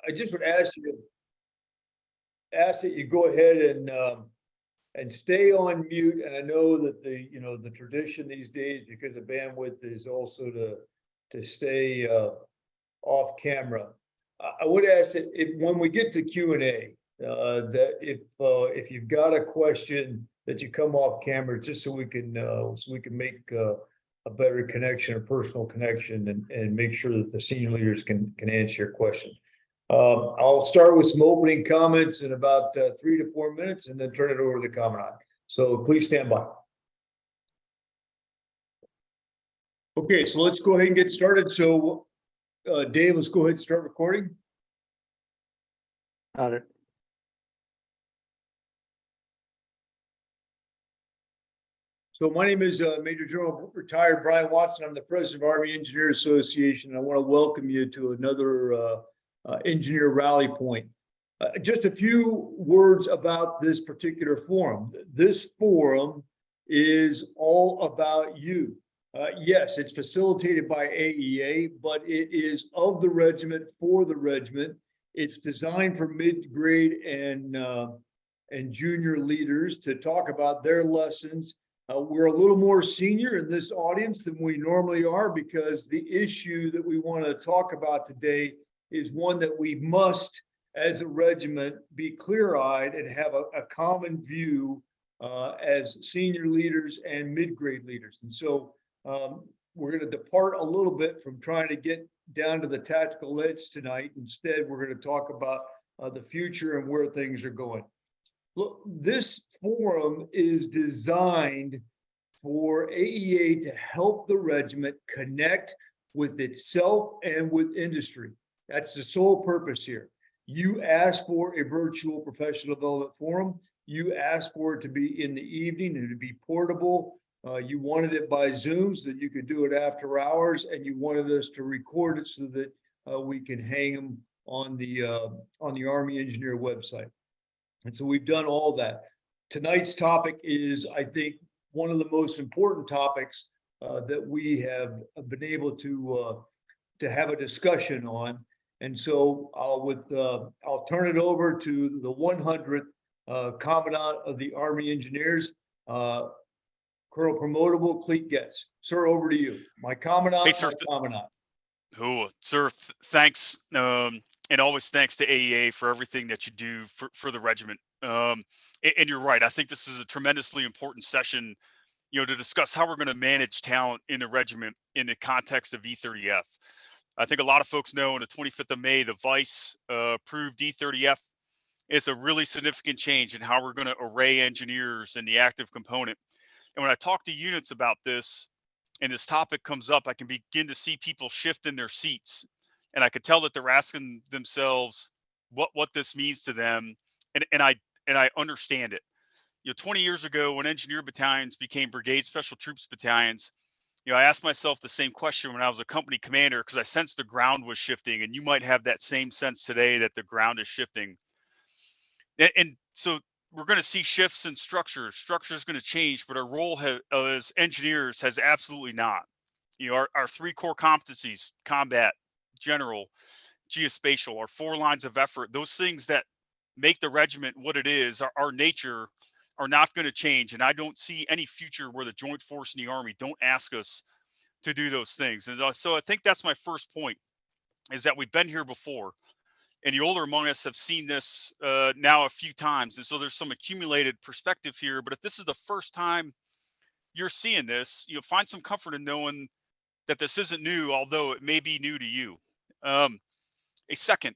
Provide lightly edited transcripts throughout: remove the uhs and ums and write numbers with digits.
I just would ask that you go ahead and stay on mute. And I know that the tradition these days, because of bandwidth, is also to stay off camera. I would ask that when we get to Q&A, that if you've got a question, that you come off camera, just so we can make a better connection, a personal connection, and make sure that the senior leaders can answer your question. I'll start with some opening comments in about 3 to 4 minutes, and then turn it over to the commandant. So please stand by. Okay, so let's go ahead and get started. So Dave, let's go ahead and start recording. Got it. So my name is Major General retired Brian Watson. I'm the president of Army Engineer Association. I want to welcome you to another engineer rally point. Just a few words about this particular forum. This forum is all about you. Yes, it's facilitated by AEA, but it is of the regiment, for the regiment. It's designed for mid-grade and junior leaders to talk about their lessons. We're a little more senior in this audience than we normally are, because the issue that we want to talk about today is one that we must, as a regiment, be clear-eyed and have a common view as senior leaders and mid-grade leaders. And so we're going to depart a little bit from trying to get down to the tactical edge tonight. Instead, we're going to talk about the future and where things are going. Look, this forum is designed for AEA to help the regiment connect with itself and with industry. That's the sole purpose here. You asked for a virtual professional development forum. You asked for it to be in the evening and to be portable. You wanted it by Zoom so that you could do it after hours, and you wanted us to record it so that we can hang them on the Army Engineer website. And so we've done all that. Tonight's topic is, I think, one of the most important topics that we have been able to have a discussion on. And so I'll turn it over to the 100th Commandant of the Army Engineers, Colonel Promotable Clete Getz. Sir, over to you. My Commandant, hey, sir, my Commandant. Cool. Sir, thanks. And always thanks to AEA for everything that you do for the regiment. And you're right. I think this is a tremendously important session, to discuss how we're going to manage talent in the regiment in the context of E30F. I think a lot of folks know on the 25th of May, the Vice approved E30F. It's a really significant change in how we're going to array engineers in the active component. And when I talk to units about this, and this topic comes up, I can begin to see people shift in their seats. And I could tell that they're asking themselves what this means to them. And I understand it. 20 years ago, when engineer battalions became brigade special troops battalions, I asked myself the same question when I was a company commander, because I sensed the ground was shifting, and you might have that same sense today that the ground is shifting. And so we're going to see shifts in structure. Structure is going to change, but our role as engineers has absolutely not. Our 3 core competencies: combat, general, geospatial, our 4 lines of effort, those things that make the regiment what it is, our nature, are not going to change. And I don't see any future where the Joint Force and the Army don't ask us to do those things. And so I think that's my first point, is that we've been here before. And the older among us have seen this now a few times. And so there's some accumulated perspective here. But if this is the first time you're seeing this, find some comfort in knowing that this isn't new, although it may be new to you. A second,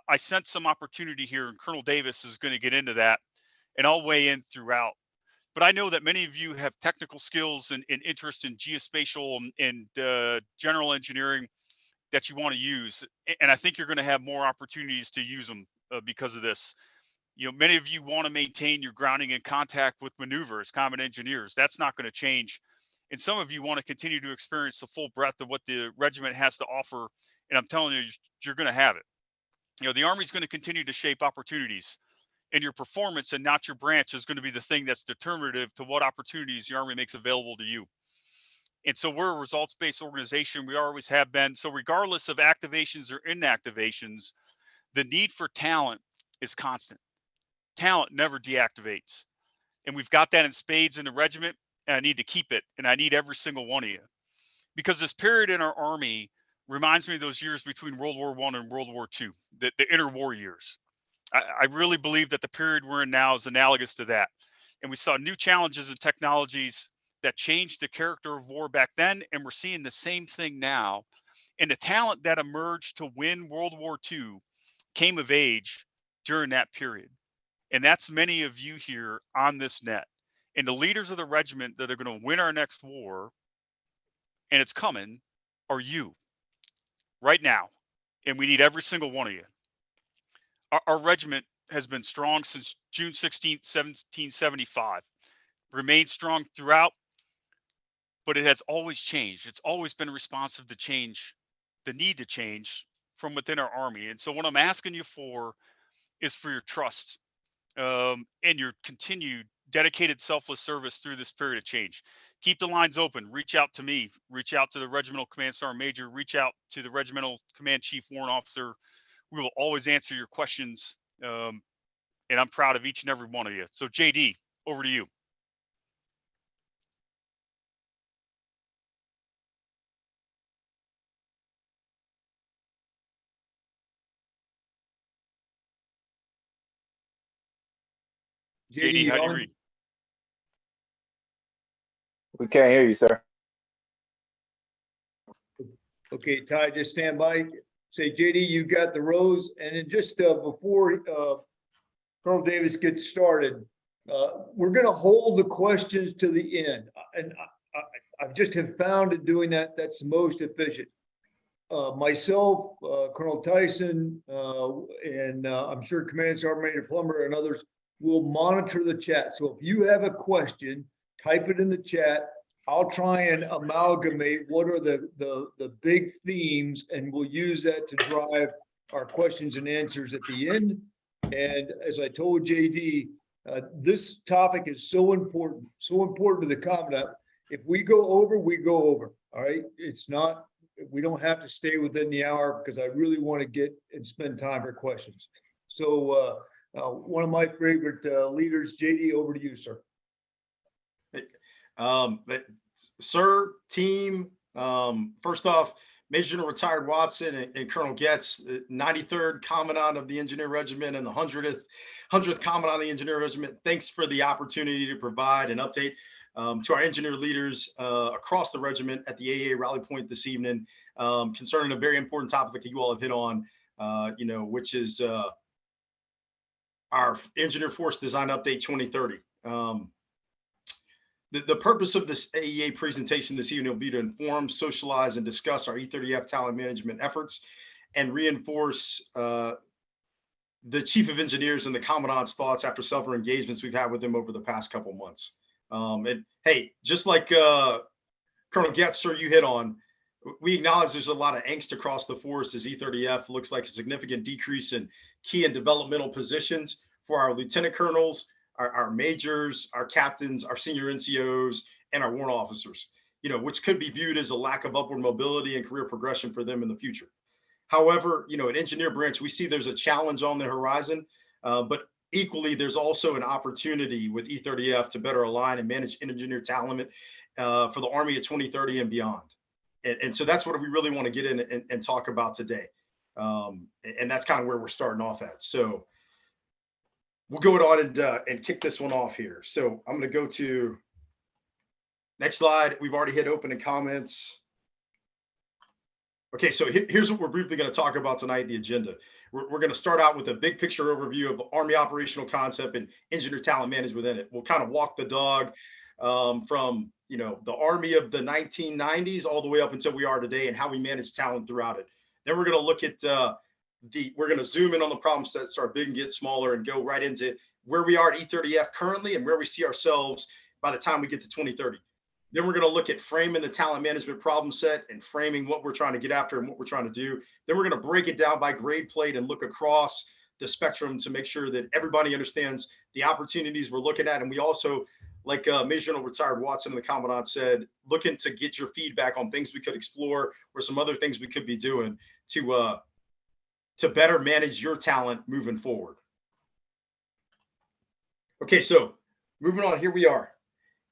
I sense some opportunity here, and Colonel Davis is going to get into that, and I'll weigh in throughout. But I know that many of you have technical skills and interest in geospatial and general engineering that you want to use. And I think you're going to have more opportunities to use them because of this. Many of you want to maintain your grounding and contact with maneuvers, common engineers. That's not going to change. And some of you want to continue to experience the full breadth of what the regiment has to offer. And I'm telling you, you're going to have it. The Army's going to continue to shape opportunities, and your performance and not your branch is going to be the thing that's determinative to what opportunities the Army makes available to you. And so we're a results-based organization. We always have been. So regardless of activations or inactivations, the need for talent is constant. Talent never deactivates. And we've got that in spades in the regiment, and I need to keep it. And I need every single one of you. Because this period in our Army reminds me of those years between World War I and World War II, the interwar years. I really believe that the period we're in now is analogous to that. And we saw new challenges and technologies that changed the character of war back then, and we're seeing the same thing now. And the talent that emerged to win World War II came of age during that period. And that's many of you here on this net. And the leaders of the regiment that are going to win our next war, and it's coming, are you right now. And we need every single one of you. Our regiment has been strong since June 16th, 1775, remained strong throughout, but it has always changed. It's always been responsive to change, the need to change from within our Army. And so what I'm asking you for is for your trust and your continued dedicated selfless service through this period of change. Keep the lines open. Reach out to me. Reach out to the Regimental Command Sergeant Major. Reach out to the Regimental Command Chief Warrant Officer. We will always answer your questions, and I'm proud of each and every one of you. So JD, over to you. JD, how do you read? We can't hear you, sir. Okay, Ty, just stand by. Say, JD, you got the rows, and then just before Colonel Davis gets started, we're going to hold the questions to the end, and I just have found that doing that, that's the most efficient. Myself, Colonel Tyson, and I'm sure Command Sergeant Major Plummer and others will monitor the chat. So if you have a question, type it in the chat. I'll try and amalgamate what are the big themes, and we'll use that to drive our questions and answers at the end. And as I told JD, this topic is so important to the Commandant. If we go over, we go over. All right. It's not, we don't have to stay within the hour because I really want to get and spend time for questions. So one of my favorite leaders, JD, over to you, sir. Sir, team, first off, Major General Retired Watson and Colonel Getz, 93rd Commandant of the Engineer Regiment and the 100th Commandant of the Engineer Regiment. Thanks for the opportunity to provide an update to our engineer leaders across the regiment at the AEA Rally Point this evening concerning a very important topic that you all have hit on, which is our Engineer Force Design Update 2030. The purpose of this AEA presentation this evening will be to inform, socialize, and discuss our E30F talent management efforts and reinforce the Chief of Engineers and the Commandant's thoughts after several engagements we've had with him over the past couple months. And hey, just like Colonel Getz, sir, you hit on, we acknowledge there's a lot of angst across the force as E30F looks like a significant decrease in key and developmental positions for our lieutenant colonels, our majors, our captains, our senior NCOs, and our warrant officers, which could be viewed as a lack of upward mobility and career progression for them in the future. However, at Engineer Branch, we see there's a challenge on the horizon, but equally, there's also an opportunity with E30F to better align and manage engineer talent for the Army of 2030 and beyond. And so that's what we really want to get in and talk about today. And that's kind of where we're starting off at. So we'll go on and kick this one off here. So I'm going to go to next slide. We've already hit open and comments. Okay, so here's what we're briefly going to talk about tonight, the agenda. We're going to start out with a big picture overview of Army operational concept and engineer talent management within it. We'll kind of walk the dog from the Army of the 1990s all the way up until we are today and how we manage talent throughout it. Then we're going to look at we're going to zoom in on the problem set, start big and get smaller, and go right into where we are at E30F currently and where we see ourselves by the time we get to 2030. Then we're going to look at framing the talent management problem set and framing what we're trying to get after and what we're trying to do. Then we're going to break it down by grade plate and look across the spectrum to make sure that everybody understands the opportunities we're looking at. And we also, like Major General Retired Watson and the Commandant said, looking to get your feedback on things we could explore or some other things we could be doing to to better manage your talent moving forward. Okay, so moving on, here we are.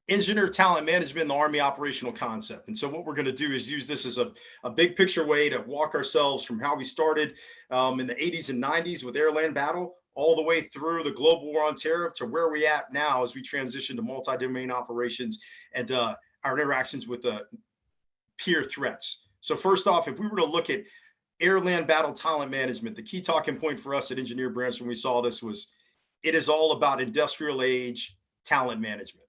Engineer talent management in the Army operational concept. And so what we're going to do is use this as a big picture way to walk ourselves from how we started in the 80s and 90s with air-land battle all the way through the global war on terror to where we're at now as we transition to multi-domain operations and our interactions with peer threats. So first off, if we were to look at air-land battle talent management, the key talking point for us at Engineer Branch when we saw this was it is all about industrial age talent management.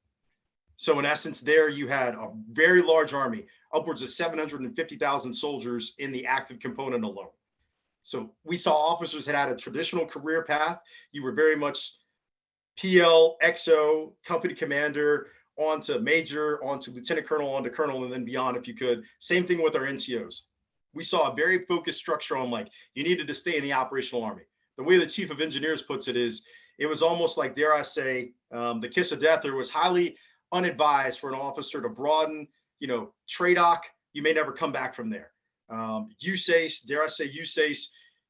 So in essence, there you had a very large Army, upwards of 750,000 soldiers in the active component alone. So we saw officers that had a traditional career path. You were very much PL, XO, company commander, on to major, on to lieutenant colonel, on to colonel, and then beyond if you could. Same thing with our NCOs. We saw a very focused structure on like, you needed to stay in the operational Army. The way the chief of engineers puts it is, it was almost like, dare I say, the kiss of death. There was highly unadvised for an officer to broaden, TRADOC, you may never come back from there. USACE, dare I say USACE,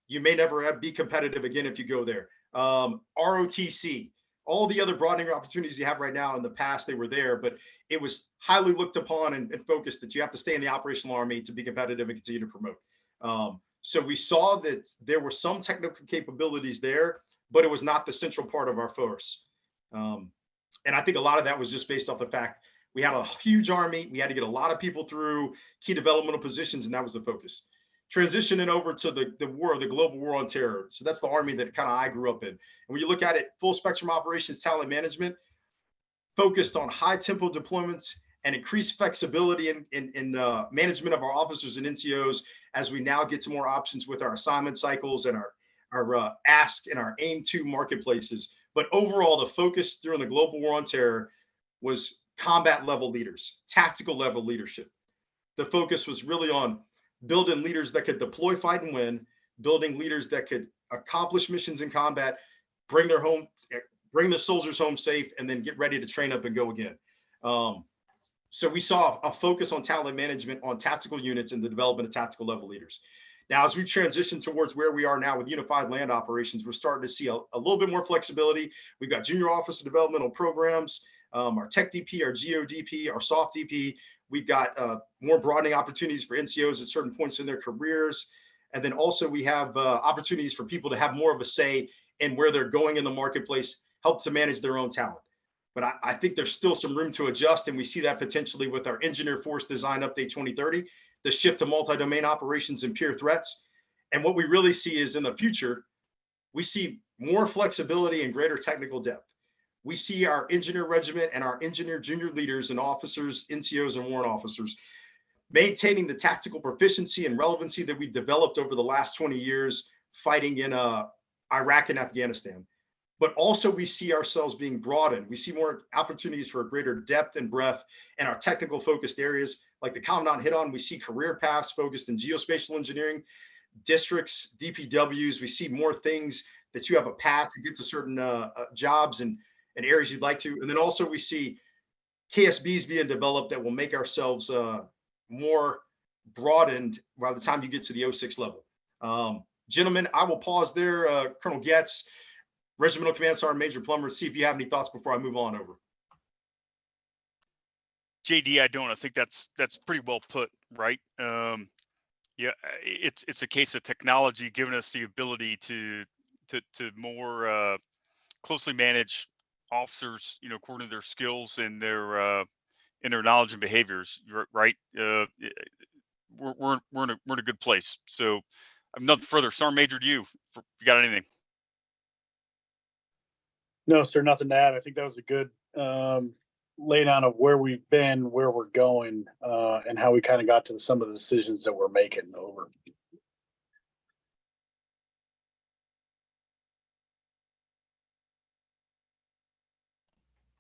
you may never be competitive again if you go there. ROTC, all the other broadening opportunities you have right now, in the past, they were there, but it was highly looked upon and focused that you have to stay in the operational Army to be competitive and continue to promote. So we saw that there were some technical capabilities there, but it was not the central part of our force. And I think a lot of that was just based off the fact we had a huge Army. We had to get a lot of people through key developmental positions, and that was the focus. Transitioning over to the global war on terror. So that's the Army that kind of I grew up in. And when you look at it, full spectrum operations, talent management, focused on high tempo deployments and increased flexibility in management of our officers and NCOs as we now get to more options with our assignment cycles and our ask and our aim to marketplaces. But overall, the focus during the global war on terror was combat level leaders, tactical level leadership. The focus was really on building leaders that could deploy, fight, and win, building leaders that could accomplish missions in combat, bring the soldiers home safe, and then get ready to train up and go again. So we saw a focus on talent management on tactical units and the development of tactical level leaders. Now, as we transition towards where we are now with unified land operations, we're starting to see a little bit more flexibility. We've got junior officer developmental programs, our tech DP, our GO DP, our soft DP. We've got more broadening opportunities for NCOs at certain points in their careers. And then also we have opportunities for people to have more of a say in where they're going in the marketplace, help to manage their own talent. But I think there's still some room to adjust. And we see that potentially with our Engineer Force Design Update 2030, the shift to multi-domain operations and peer threats. And what we really see is in the future, we see more flexibility and greater technical depth. We see our engineer regiment and our engineer junior leaders and officers, NCOs and warrant officers, maintaining the tactical proficiency and relevancy that we've developed over the last 20 years fighting in Iraq and Afghanistan. But also we see ourselves being broadened. We see more opportunities for a greater depth and breadth in our technical focused areas. Like the Commandant hit on, we see career paths focused in geospatial engineering, districts, DPWs. We see more things that you have a path to get to certain jobs and areas you'd like to. And then also we see KSBs being developed that will make ourselves more broadened by the time you get to the 06 level. Gentlemen, I will pause there. Colonel Getz, Regimental Command Sergeant Major Plummer, see if you have any thoughts before I move on over. JD, I don't. I think that's pretty well put, right? Yeah, it's a case of technology giving us the ability to more closely manage officers, according to their skills and their knowledge and behaviors, right? We're in a good place. So I have nothing further. Sergeant Major, to you, if you got anything. No, sir, nothing to add. I think that was a good lay down of where we've been, where we're going, and how we kind of got to some of the decisions that we're making over.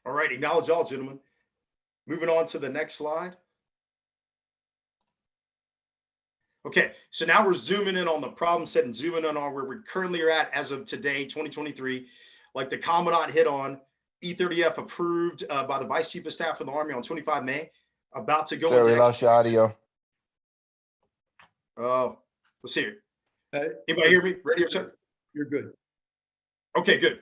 All right, acknowledge all, gentlemen. Moving on to the next slide. Okay, so now we're zooming in on the problem set and zooming in on where we currently are at as of today, 2023. Like the Commandant hit on, E30F approved by the Vice Chief of Staff of the Army on 25 May, about to go Sir, into we lost your audio. Oh, let's see here. Anybody hear me? Radio check. You're good. Okay, good.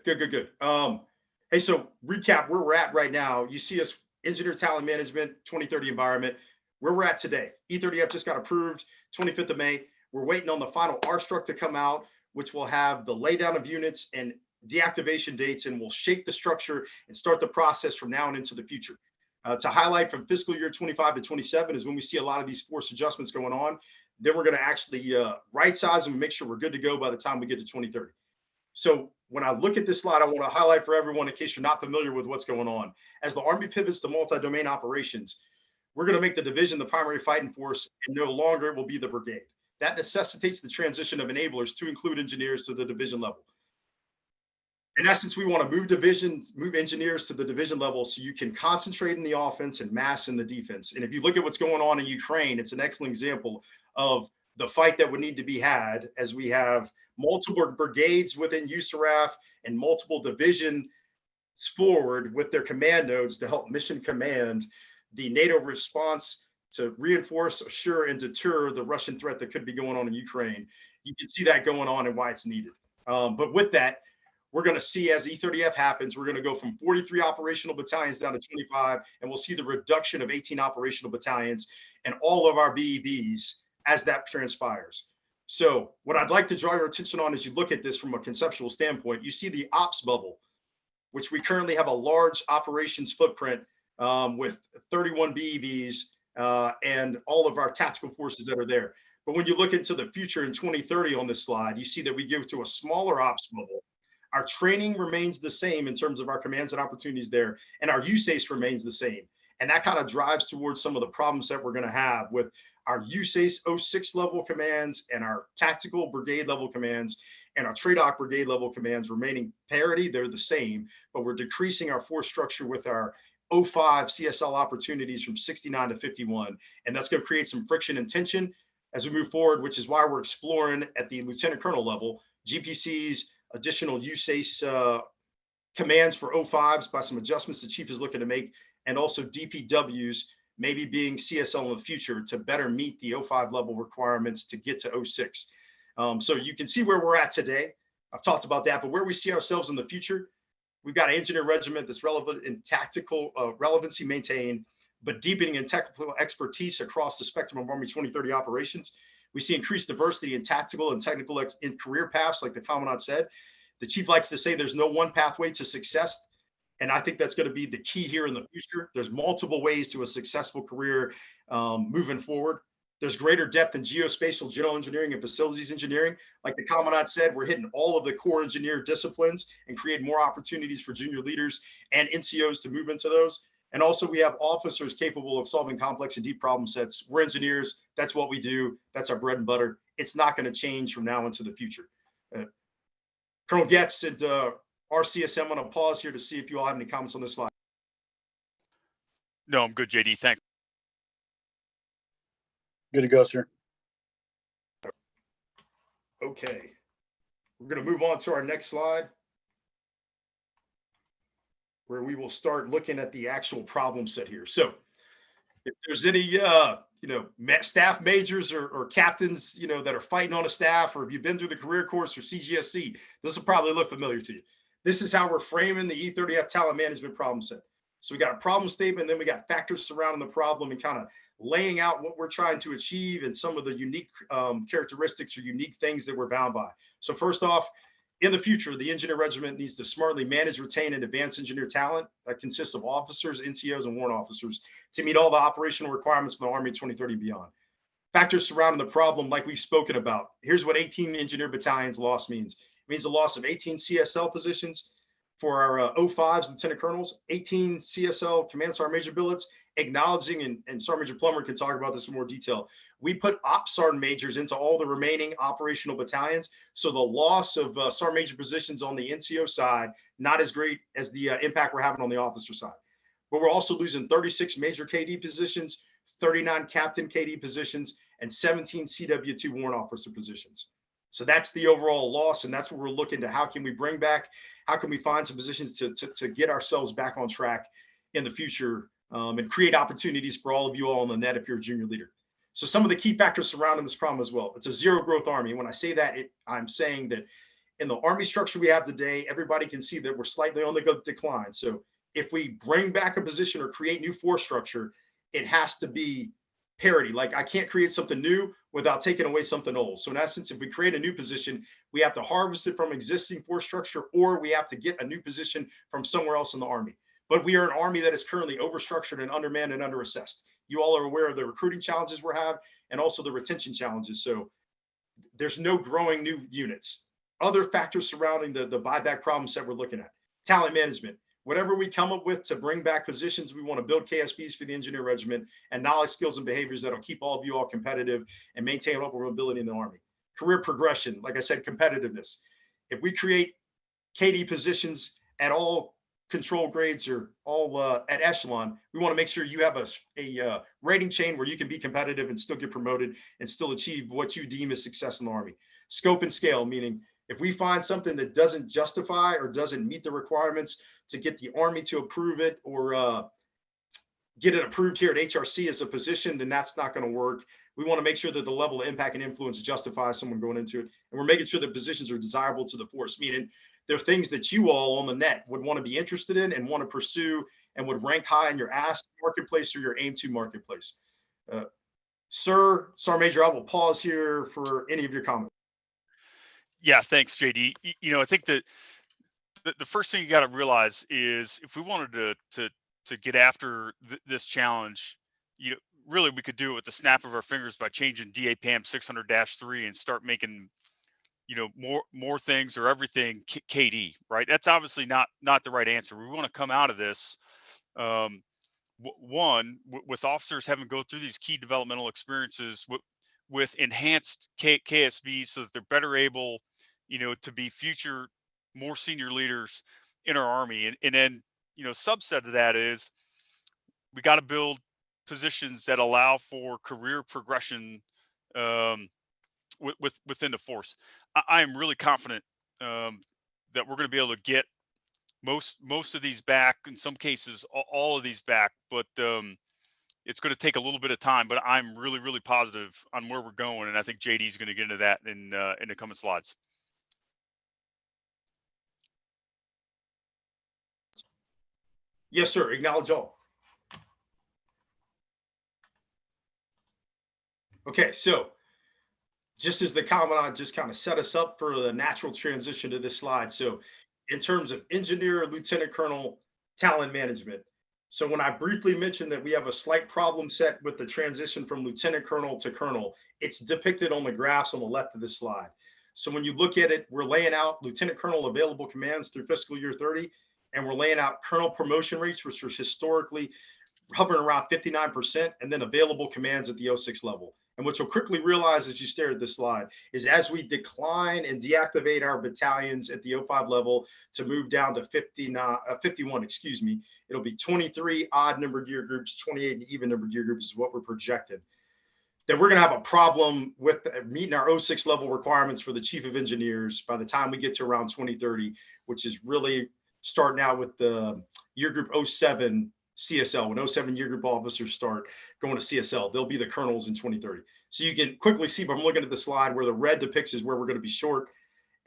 Hey, so recap where we're at right now. You see us, engineer talent management, 2030 environment, where we're at today. E30F just got approved 25th of May. We're waiting on the final RStruct to come out, which will have the laydown of units and deactivation dates, and will shape the structure and start the process from now and into the future. To highlight from fiscal year 25 to 27 is when we see a lot of these force adjustments going on. Then we're going to actually right size and make sure we're good to go by the time we get to 2030. So when I look at this slide, I want to highlight for everyone in case you're not familiar with what's going on. As the Army pivots to multi-domain operations, we're going to make the division the primary fighting force, and no longer will be the brigade. That necessitates the transition of enablers to include engineers to the division level. In essence, we want to move engineers to the division level so you can concentrate in the offense and mass in the defense. And if you look at what's going on in Ukraine, it's an excellent example of the fight that would need to be had, as we have multiple brigades within USARAF and multiple divisions forward with their command nodes to help mission command the NATO response to reinforce, assure, and deter the Russian threat that could be going on in Ukraine. You can see that going on and why it's needed. But with that, we're going to see, as E30F happens, we're going to go from 43 operational battalions down to 25, and we'll see the reduction of 18 operational battalions and all of our BEBs as that transpires. So what I'd like to draw your attention on as you look at this from a conceptual standpoint, you see the ops bubble, which we currently have a large operations footprint with 31 BEBs and all of our tactical forces that are there. But when you look into the future in 2030 on this slide, you see that we go to a smaller ops bubble. Our training remains the same in terms of our commands and opportunities there, and our USACE remains the same. And that kind of drives towards some of the problems that we're going to have with our USACE 06 level commands and our tactical brigade level commands and our TRADOC brigade level commands remaining parity. They're the same, but we're decreasing our force structure with our 05 CSL opportunities from 69 to 51. And that's going to create some friction and tension as we move forward, which is why we're exploring at the lieutenant colonel level, GPCs, additional USACE commands for 05s by some adjustments the chief is looking to make, and also DPWs maybe being CSL in the future to better meet the 05 level requirements to get to 06. So you can see where we're at today. I've talked about that, but where we see ourselves in the future, we've got an engineer regiment that's relevant in tactical relevancy maintained, but deepening in technical expertise across the spectrum of Army 2030 operations. We see increased diversity in tactical and technical in career paths, like the commandant said. The chief likes to say there's no one pathway to success. And I think that's going to be the key here in the future. There's multiple ways to a successful career moving forward. There's greater depth in geospatial, general engineering, and facilities engineering. Like the commandant said, we're hitting all of the core engineer disciplines and create more opportunities for junior leaders and NCOs to move into those. And also we have officers capable of solving complex and deep problem sets. We're engineers. That's what we do. That's our bread and butter. It's not going to change from now into the future. Colonel Getz and RCSM, I'm going to pause here to see if you all have any comments on this slide. No, I'm good, JD. Thanks. Good to go, sir. Okay. We're going to move on to our next slide, where we will start looking at the actual problem set here. So if there's any, staff majors or captains, that are fighting on a staff, or if you've been through the career course or CGSC, this will probably look familiar to you. This is how we're framing the E30F talent management problem set. So we got a problem statement, then we got factors surrounding the problem and kind of laying out what we're trying to achieve and some of the unique characteristics or unique things that we're bound by. So first off, in the future, the engineer regiment needs to smartly manage, retain, and advance engineer talent that consists of officers, NCOs, and warrant officers to meet all the operational requirements for the Army 2030 and beyond. Factors surrounding the problem, like we've spoken about. Here's what 18 engineer battalions loss means. It means a loss of 18 CSL positions for our 05s, lieutenant colonels, 18 CSL command sergeant major billets, acknowledging, and Sergeant Major Plummer can talk about this in more detail. We put op sergeant majors into all the remaining operational battalions. So the loss of sergeant major positions on the NCO side, not as great as the impact we're having on the officer side. But we're also losing 36 major KD positions, 39 captain KD positions, and 17 CW2 warrant officer positions. So that's the overall loss. And that's what we're looking to. How can we bring back, how can we find some positions to get ourselves back on track in the future and create opportunities for all of you all on the net if you're a junior leader. So some of the key factors surrounding this problem as well. It's a zero growth Army. When I say that, I'm saying that in the Army structure we have today, everybody can see that we're slightly on the decline. So if we bring back a position or create new force structure, it has to be parity. Like I can't create something new without taking away something old. So in essence, if we create a new position, we have to harvest it from existing force structure, or we have to get a new position from somewhere else in the Army. But we are an Army that is currently overstructured and undermanned and underassessed. You all are aware of the recruiting challenges we have and also the retention challenges. So there's no growing new units. Other factors surrounding the buyback problems that we're looking at: talent management. Whatever we come up with to bring back positions, we want to build KSBs for the engineer regiment and knowledge, skills, and behaviors that'll keep all of you all competitive and maintain upward mobility in the Army. Career progression, like I said, competitiveness. If we create KD positions at all control grades or all at echelon, we want to make sure you have a rating chain where you can be competitive and still get promoted and still achieve what you deem as success in the Army. Scope and scale, meaning if we find something that doesn't justify or doesn't meet the requirements to get the Army to approve it or get it approved here at HRC as a position, then that's not going to work. We want to make sure that the level of impact and influence justifies someone going into it. And we're making sure that positions are desirable to the force, meaning they're things that you all on the net would want to be interested in and want to pursue and would rank high in your ask marketplace or your aim to marketplace. Sir, Sergeant Major, I will pause here for any of your comments. Yeah, thanks, JD. I think that the first thing you got to realize is if we wanted to get after this challenge, really we could do it with the snap of our fingers by changing DAPAM 600-3 and start making, more things or everything KD, right? That's obviously not the right answer. We want to come out of this, with officers having go through these key developmental experiences with enhanced KSBs so that they're better able, to be future more senior leaders in our Army. And then, subset of that is we got to build positions that allow for career progression within the force. I am really confident that we're going to be able to get most of these back, in some cases all of these back, but it's going to take a little bit of time. But I'm really, really positive on where we're going, and I think JD is going to get into that in the coming slides. Yes, sir. Acknowledge all. Okay, so just as the commandant just kind of set us up for the natural transition to this slide. So in terms of engineer, lieutenant colonel, talent management. So when I briefly mentioned that we have a slight problem set with the transition from lieutenant colonel to colonel, it's depicted on the graphs on the left of this slide. So when you look at it, we're laying out lieutenant colonel available commands through fiscal year 30, and we're laying out colonel promotion rates, which was historically hovering around 59%, and then available commands at the 06 level. And what you'll quickly realize as you stare at this slide is as we decline and deactivate our battalions at the 05 level to move down to 51, it'll be 23 odd numbered year groups, 28 even numbered year groups is what we're projected. That we're going to have a problem with meeting our 06 level requirements for the chief of engineers by the time we get to around 2030, which is really starting out with the year group 07 CSL. When 07 year group officers start going to CSL, they'll be the colonels in 2030. So you can quickly see, but I'm looking at the slide where the red depicts is where we're going to be short.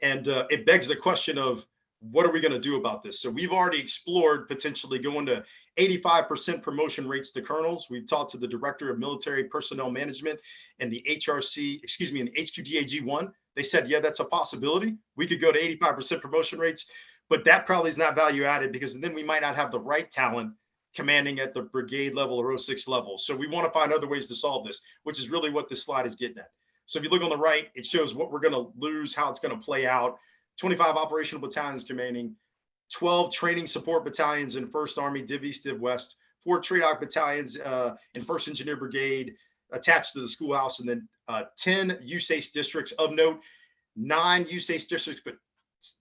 And it begs the question of what are we going to do about this? So we've already explored potentially going to 85% promotion rates to colonels. We've talked to the director of military personnel management and the HRC, in the HQDAG1. They said, yeah, that's a possibility. We could go to 85% promotion rates, but that probably is not value added because then we might not have the right talent commanding at the brigade level or 06 level. So we want to find other ways to solve this, which is really what this slide is getting at. So if you look on the right, it shows what we're going to lose, how it's going to play out. 25 operational battalions commanding, 12 training support battalions in 1st Army, Div East, Div West, 4 TRADOC battalions in 1st Engineer Brigade attached to the schoolhouse, and then 10 USACE districts of note, 9 USACE districts, but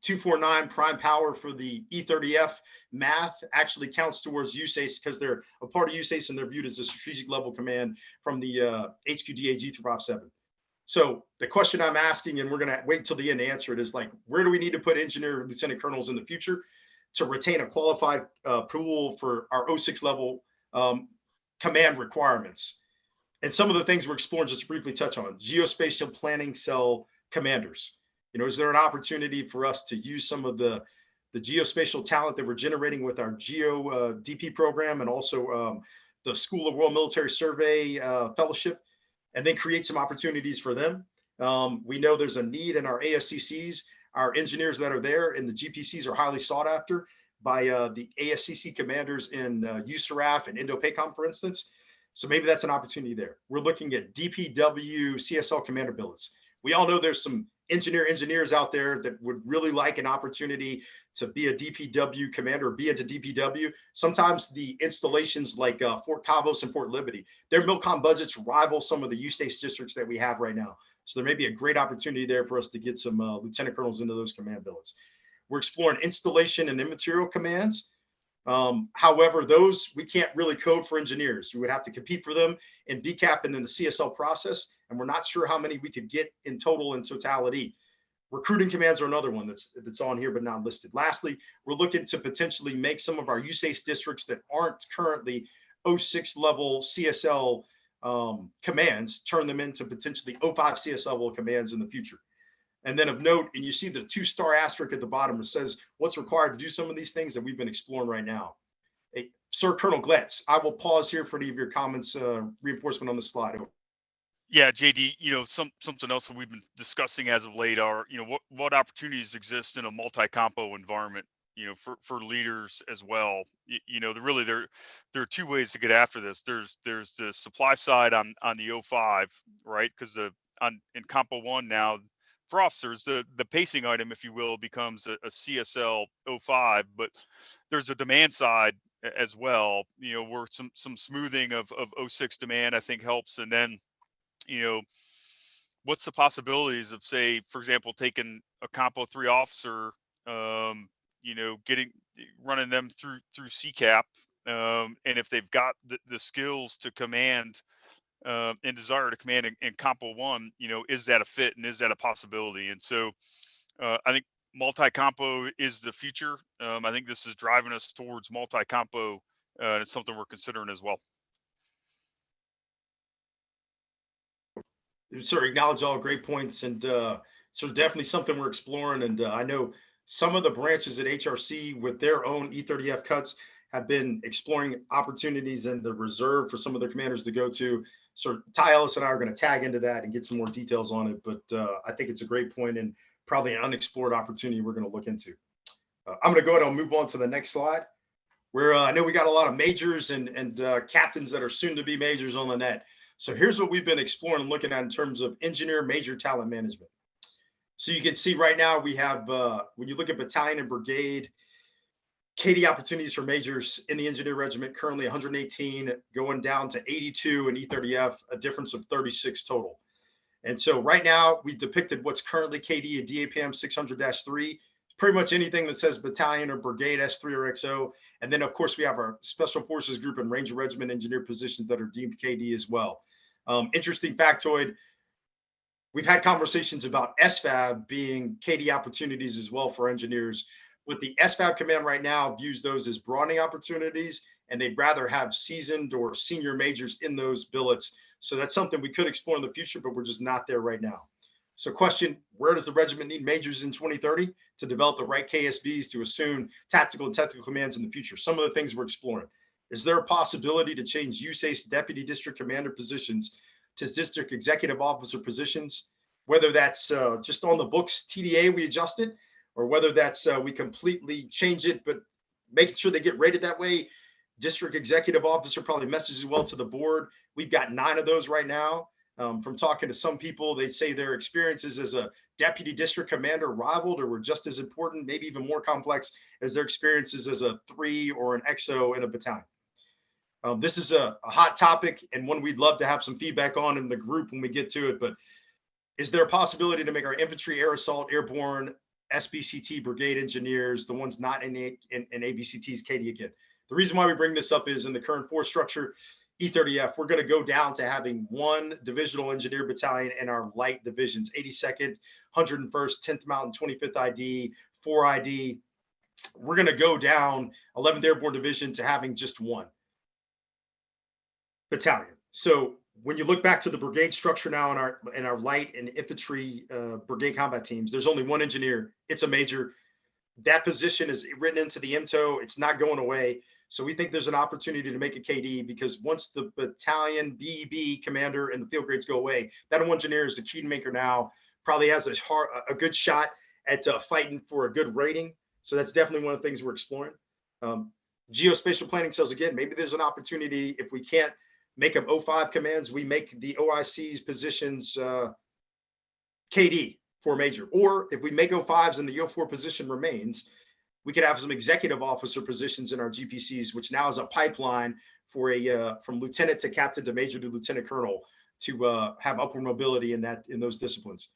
249 prime power for the E30F math actually counts towards USACE because they're a part of USACE and they're viewed as a strategic level command from the HQDAG through Prop 7. So the question I'm asking, and we're going to wait till the end to answer it, is like, where do we need to put engineer lieutenant colonels in the future to retain a qualified pool for our 06 level command requirements? And some of the things we're exploring, just to briefly touch on, geospatial planning cell commanders. Is there an opportunity for us to use some of the geospatial talent that we're generating with our Geo DP program and also the School of Royal Military Survey Fellowship, and then create some opportunities for them? We know there's a need in our ASCCs. Our engineers that are there in the GPCs are highly sought after by the ASCC commanders in USARAF and Indo-PACOM, for instance. So maybe that's an opportunity there. We're looking at DPW CSL commander billets. We all know there's some engineers out there that would really like an opportunity to be a DPW commander or be into DPW. Sometimes the installations like Fort Cavos and Fort Liberty, their MILCOM budgets rival some of the USACE districts that we have right now. So there may be a great opportunity there for us to get some lieutenant colonels into those command billets. We're exploring installation and immaterial commands. However, those we can't really code for engineers. We would have to compete for them in BCAP and then the CSL process. And we're not sure how many we could get in totality. Recruiting commands are another one that's on here, but not listed. Lastly, we're looking to potentially make some of our USACE districts that aren't currently 06 level CSL commands, turn them into potentially 05 CSL level commands in the future. And then of note, and you see the 2-star asterisk at the bottom, it says what's required to do some of these things that we've been exploring right now. Hey, Sir Colonel Gletz, I will pause here for any of your comments, reinforcement on the slide. Yeah, JD, something else that we've been discussing as of late are, what opportunities exist in a multi-compo environment, for leaders as well. There are two ways to get after this. There's the supply side on the 05, right? Because in Compo 1 now, for officers, the pacing item, if you will, becomes a CSL 05, but there's a demand side as well, where some smoothing of 06 demand, I think, helps. And then, what's the possibilities of, say, for example, taking a Compo 3 officer, running them through CCAP, and if they've got the skills to command and desire to command in Compo 1, is that a fit and is that a possibility? And so I think multi-compo is the future. I think this is driving us towards multi-compo, and it's something we're considering as well. Sir, acknowledge all great points, and so definitely something we're exploring. And I know some of the branches at HRC with their own E30F cuts have been exploring opportunities in the reserve for some of their commanders to go to. So Ty Ellis and I are going to tag into that and get some more details on it. But I think it's a great point and probably an unexplored opportunity we're going to look into. I'm going to go ahead and move on to the next slide, where I know we got a lot of majors and captains that are soon to be majors on the net. So here's what we've been exploring and looking at in terms of engineer major talent management. So you can see right now we have, when you look at battalion and brigade, KD opportunities for majors in the engineer regiment, currently 118, going down to 82 in E30F, a difference of 36 total. And so right now we depicted what's currently KD at DAPM 600-3, pretty much anything that says battalion or brigade S3 or XO. And then of course we have our special forces group and Ranger regiment engineer positions that are deemed KD as well. Interesting factoid, we've had conversations about SFAB being KD opportunities as well for engineers. With the SFAB command right now views those as broadening opportunities, and they'd rather have seasoned or senior majors in those billets. So that's something we could explore in the future, but we're just not there right now. So question, where does the regiment need majors in 2030 to develop the right KSBs to assume tactical and technical commands in the future? Some of the things we're exploring. Is there a possibility to change USACE deputy district commander positions to district executive officer positions, whether that's just on the books TDA we adjust it, or whether that's we completely change it, but making sure they get rated that way? District executive officer probably messages well to the board. We've got 9 of those right now. From talking to some people, they say their experiences as a deputy district commander rivaled or were just as important, maybe even more complex as their experiences as a 3 or an XO in a battalion. This is a hot topic and one we'd love to have some feedback on in the group when we get to it. But is there a possibility to make our infantry, air assault, airborne, SBCT brigade engineers, the ones not in ABCT's KD again? The reason why we bring this up is in the current force structure, E30F, we're going to go down to having 1 divisional engineer battalion in our light divisions, 82nd, 101st, 10th Mountain, 25th ID, 4 ID. We're going to go down 11th Airborne Division to having just 1 battalion. So When you look back to the brigade structure now in our light and infantry brigade combat teams, there's only one engineer. It's a major. That position is written into the MTO. It's not going away. So we think there's an opportunity to make a KD, because once the battalion BEB commander and the field grades go away, that one engineer is the key maker now. Probably has a good shot at fighting for a good rating. So that's definitely one of the things we're exploring. Geospatial planning says, again, maybe there's an opportunity, if we can't make up O5 commands, we make the OIC's positions KD for major. Or if we make O5s and the O4 position remains, we could have some executive officer positions in our GPCs, which now is a pipeline for from lieutenant to captain to major to lieutenant colonel to have upward mobility in those disciplines.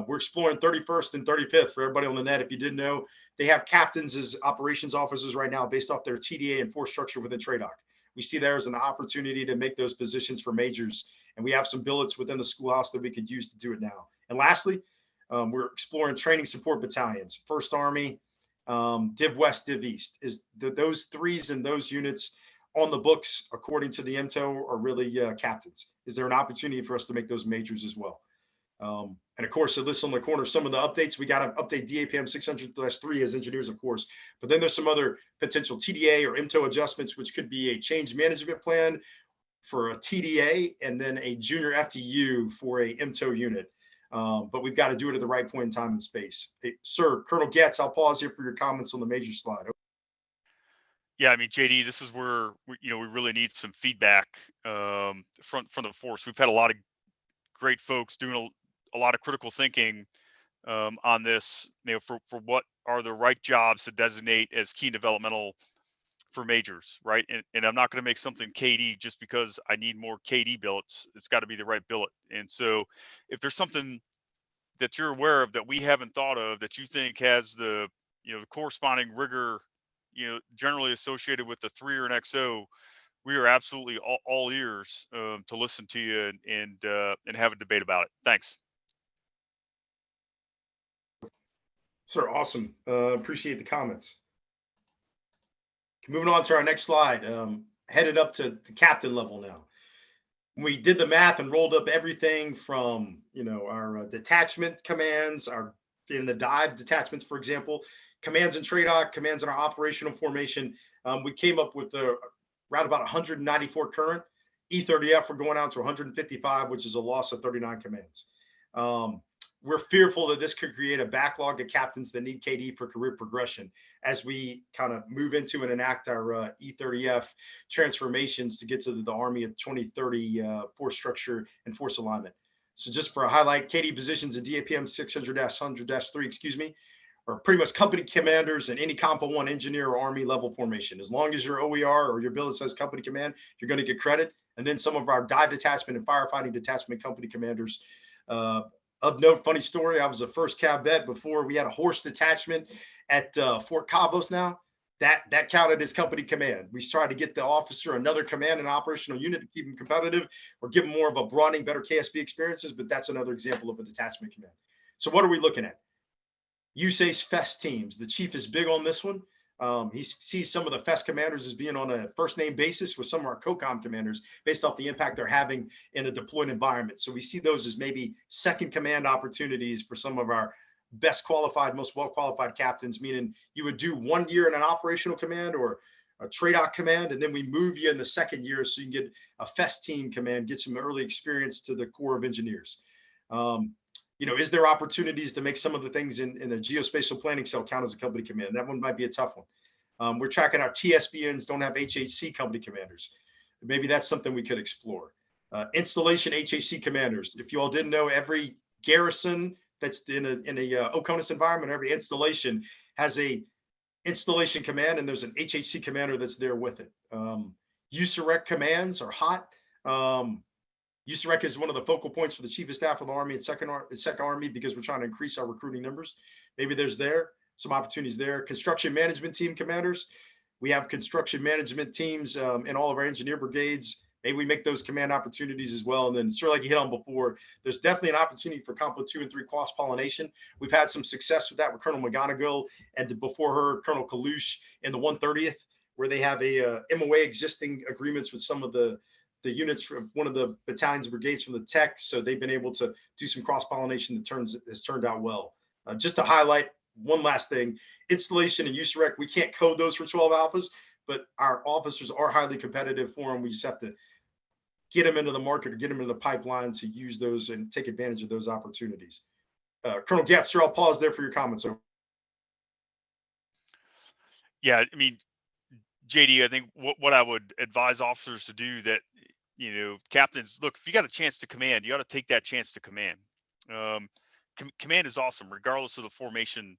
We're exploring 31st and 35th for everybody on the net. If you didn't know, they have captains as operations officers right now based off their TDA and force structure within TRADOC. We see there as an opportunity to make those positions for majors. And we have some billets within the schoolhouse that we could use to do it now. And lastly, we're exploring training support battalions, 1st Army, Div West, Div East. Those threes and those units on the books, according to the MTO, are really captains. Is there an opportunity for us to make those majors as well? And of course, it lists on the corner some of the updates. We got to update DAPM 600-3 as engineers, of course, but then there's some other potential TDA or MTO adjustments, which could be a change management plan for a TDA and then a junior FTU for a MTO unit. But we've got to do it at the right point in time and space. Hey, sir, Colonel Getz, I'll pause here for your comments on the major slide. Yeah, I mean, JD, this is where we really need some feedback from the force. We've had a lot of great folks doing a lot of critical thinking on this, for what are the right jobs to designate as key developmental for majors, right? And I'm not going to make something KD just because I need more KD billets. It's got to be the right billet. And so if there's something that you're aware of that we haven't thought of that you think has the corresponding rigor, generally associated with the 3 or an XO, we are absolutely all ears to listen to you and have a debate about it. Thanks. Sir, awesome. Appreciate the comments. Moving on to our next slide, headed up to the captain level now. We did the math and rolled up everything from, our detachment commands, in the dive detachments, for example, commands in TRADOC, commands in our operational formation. We came up with around about 194 current. E30F, we're going out to 155, which is a loss of 39 commands. We're fearful that this could create a backlog of captains that need KD for career progression as we kind of move into and enact our E30F transformations to get to the Army of 2030 force structure and force alignment. So just for a highlight, KD positions in DAPM 600-100-3, are pretty much company commanders in any Compo 1 engineer or Army level formation. As long as your OER or your billet says company command, you're going to get credit. And then some of our dive detachment and firefighting detachment company commanders. Of note, funny story, I was a first cav vet before we had a horse detachment at Fort Cabos now. That counted as company command. We tried to get the officer another command and operational unit to keep him competitive or give him more of a broadening, better KSB experiences, but that's another example of a detachment command. So what are we looking at? USACE FEST teams. The chief is big on this one. He sees some of the FEST commanders as being on a first name basis with some of our COCOM commanders based off the impact they're having in a deployed environment. So we see those as maybe second command opportunities for some of our best qualified, most well-qualified captains, meaning you would do 1 year in an operational command or a TRADOC command, and then we move you in the second year so you can get a FEST team command, get some early experience to the Corps of Engineers. Is there opportunities to make some of the things in the geospatial planning cell count as a company command? That one might be a tough one. We're tracking our TSBNs don't have HHC company commanders. Maybe that's something we could explore. Installation HHC commanders. If you all didn't know, every garrison that's in a OCONUS environment, every installation has a installation command, and there's an HHC commander that's there with it. USAREC commands are hot. USAREC is one of the focal points for the Chief of Staff of the Army and Second Army because we're trying to increase our recruiting numbers. Maybe there's some opportunities there. Construction management team commanders. We have construction management teams in all of our engineer brigades. Maybe we make those command opportunities as well. And then, sort of like you hit on before, there's definitely an opportunity for Compo 2 and 3 cross-pollination. We've had some success with that with Colonel McGonigal and before her, Colonel Kalush in the 130th, where they have a MOA existing agreements with some of the the units from one of the battalions and brigades from the tech. So they've been able to do some cross pollination that has turned out well. Just to highlight one last thing, installation and USAREC, we can't code those for 12 alphas, but our officers are highly competitive for them. We just have to get them into the market or get them into the pipeline to use those and take advantage of those opportunities. Colonel Gatz, sir, I'll pause there for your comments. Yeah, I mean, JD, I think what I would advise officers to do that, captains, look, if you got a chance to command, you got to take that chance to command. Command is awesome, regardless of the formation,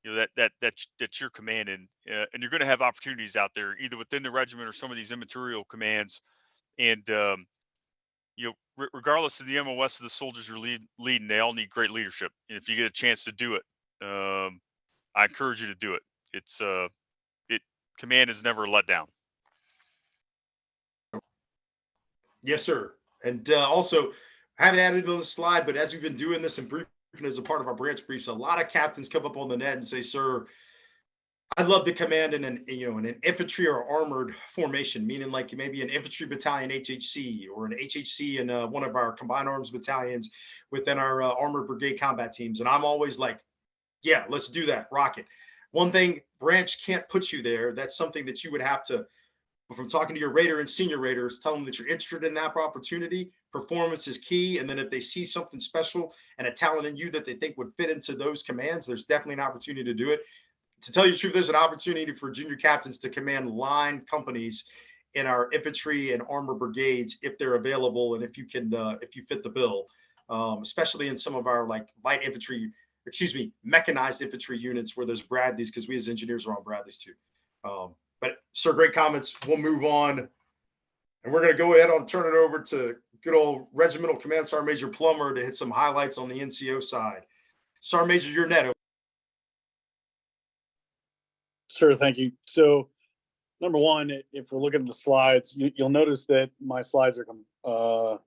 that you're commanding, and you're going to have opportunities out there, either within the regiment or some of these immaterial commands. And regardless of the MOS of the soldiers you're leading, they all need great leadership. And if you get a chance to do it, I encourage you to do it. Command is never a letdown. Yes, sir. And also, I haven't added it on the slide, but as we've been doing this and briefing as a part of our branch briefs, a lot of captains come up on the net and say, "Sir, I'd love to command in an infantry or armored formation," meaning like maybe an infantry battalion HHC or an HHC in one of our combined arms battalions within our armored brigade combat teams. And I'm always like, yeah, let's do that. Rock it. One thing, branch can't put you there. That's something that you would have to, from talking to your raider and senior raiders, tell them that you're interested in that opportunity. Performance is key. And then if they see something special and a talent in you that they think would fit into those commands, there's definitely an opportunity to do it. To tell you the truth, there's an opportunity for junior captains to command line companies in our infantry and armor brigades if they're available and if you can, if you fit the bill, especially in some of our like mechanized infantry units where there's Bradleys, because we as engineers are on Bradleys too. But sir, great comments. We'll move on, and we're going to go ahead and turn it over to good old Regimental Command Sergeant Major Plummer to hit some highlights on the NCO side. Sergeant Major, you're net. Sure, thank you. So, number one, if we're looking at the slides, you'll notice that my slides are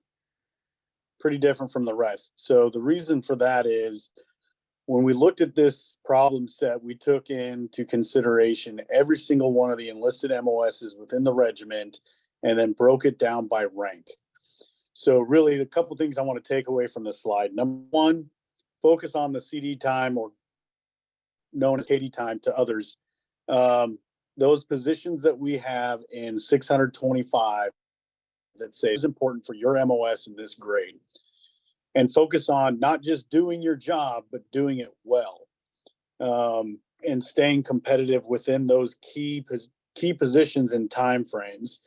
pretty different from the rest. So the reason for that is when we looked at this problem set, we took into consideration every single one of the enlisted MOSs within the regiment and then broke it down by rank. So really, a couple things I want to take away from this slide. Number one, focus on the CD time, or known as KD time to others. Those positions that we have in 625 that say is important for your MOS in this grade, and focus on not just doing your job, but doing it well, and staying competitive within those key positions and time frames.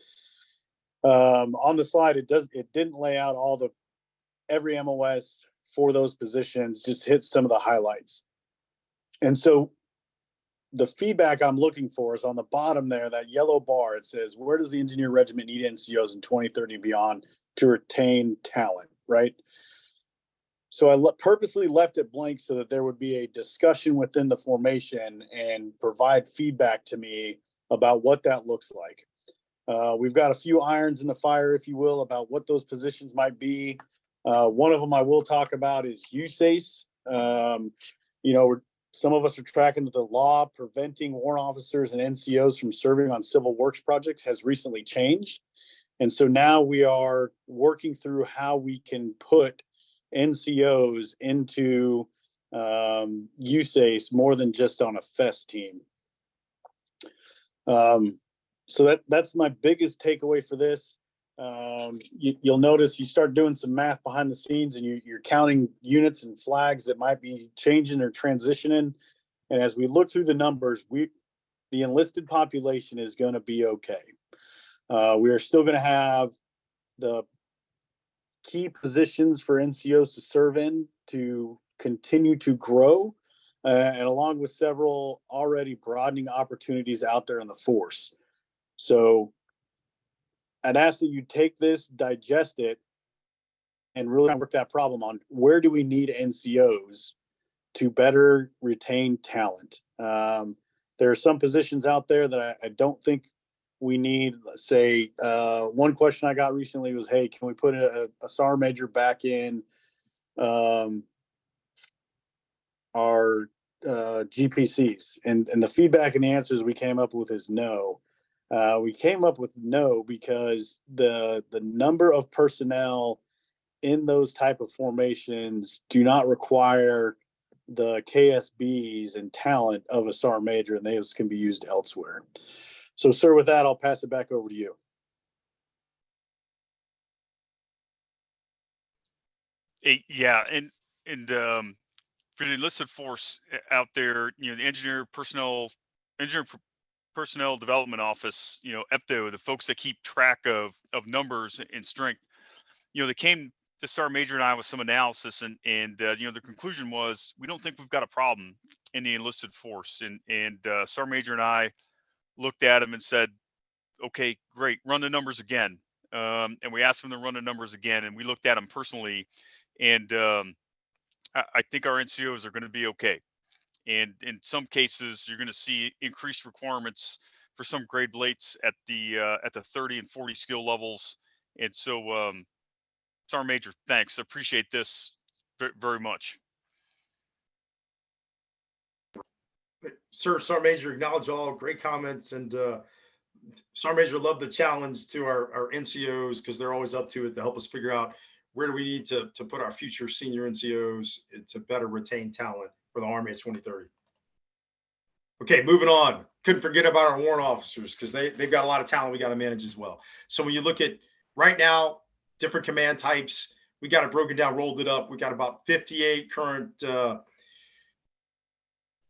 On the slide, it didn't lay out every MOS for those positions, just hit some of the highlights. And so the feedback I'm looking for is on the bottom there, that yellow bar. It says, where does the engineer regiment need NCOs in 2030 and beyond to retain talent, right? So I purposely left it blank so that there would be a discussion within the formation and provide feedback to me about what that looks like. We've got a few irons in the fire, if you will, about what those positions might be. One of them I will talk about is USACE. Some of us are tracking that the law preventing warrant officers and NCOs from serving on civil works projects has recently changed. And so now we are working through how we can put NCOs into USACE more than just on a FES team. So that's my biggest takeaway for this. You'll notice you start doing some math behind the scenes and you're counting units and flags that might be changing or transitioning. And as we look through the numbers, the enlisted population is going to be okay. We are still going to have the key positions for NCOs to serve in to continue to grow, and along with several already broadening opportunities out there in the force. So I'd ask that you take this, digest it, and really work that problem on where do we need NCOs to better retain talent. There are some positions out there that I don't think we need. Let's say one question I got recently was, hey, can we put a SAR major back in our GPCs? And the feedback and the answers we came up with is no. We came up with no because the number of personnel in those type of formations do not require the KSBs and talent of a sergeant major, and those can be used elsewhere. So, sir, with that, I'll pass it back over to you. Yeah, and for the enlisted force out there, you know, the personnel development office, you know, EPDO, the folks that keep track of numbers and strength, you know, they came to Sergeant Major and I with some analysis, and you know, the conclusion was we don't think we've got a problem in the enlisted force, and Sergeant Major and I looked at him and said, okay, great, run the numbers again. And we asked him to run the numbers again, and we looked at him personally, and I think our NCOs are going to be okay. And in some cases, you're going to see increased requirements for some grade blates at the 30 and 40 skill levels. And so, Sergeant Major, thanks. I appreciate this very much. Sir, Sergeant Major, acknowledge all great comments, and Sergeant Major, love the challenge to our NCOs because they're always up to it to help us figure out where do we need to put our future senior NCOs to better retain talent for the Army of 2030. Okay, moving on. Couldn't forget about our warrant officers because they've got a lot of talent we got to manage as well. So when you look at right now, different command types, we got it broken down, rolled it up. We got about 58 current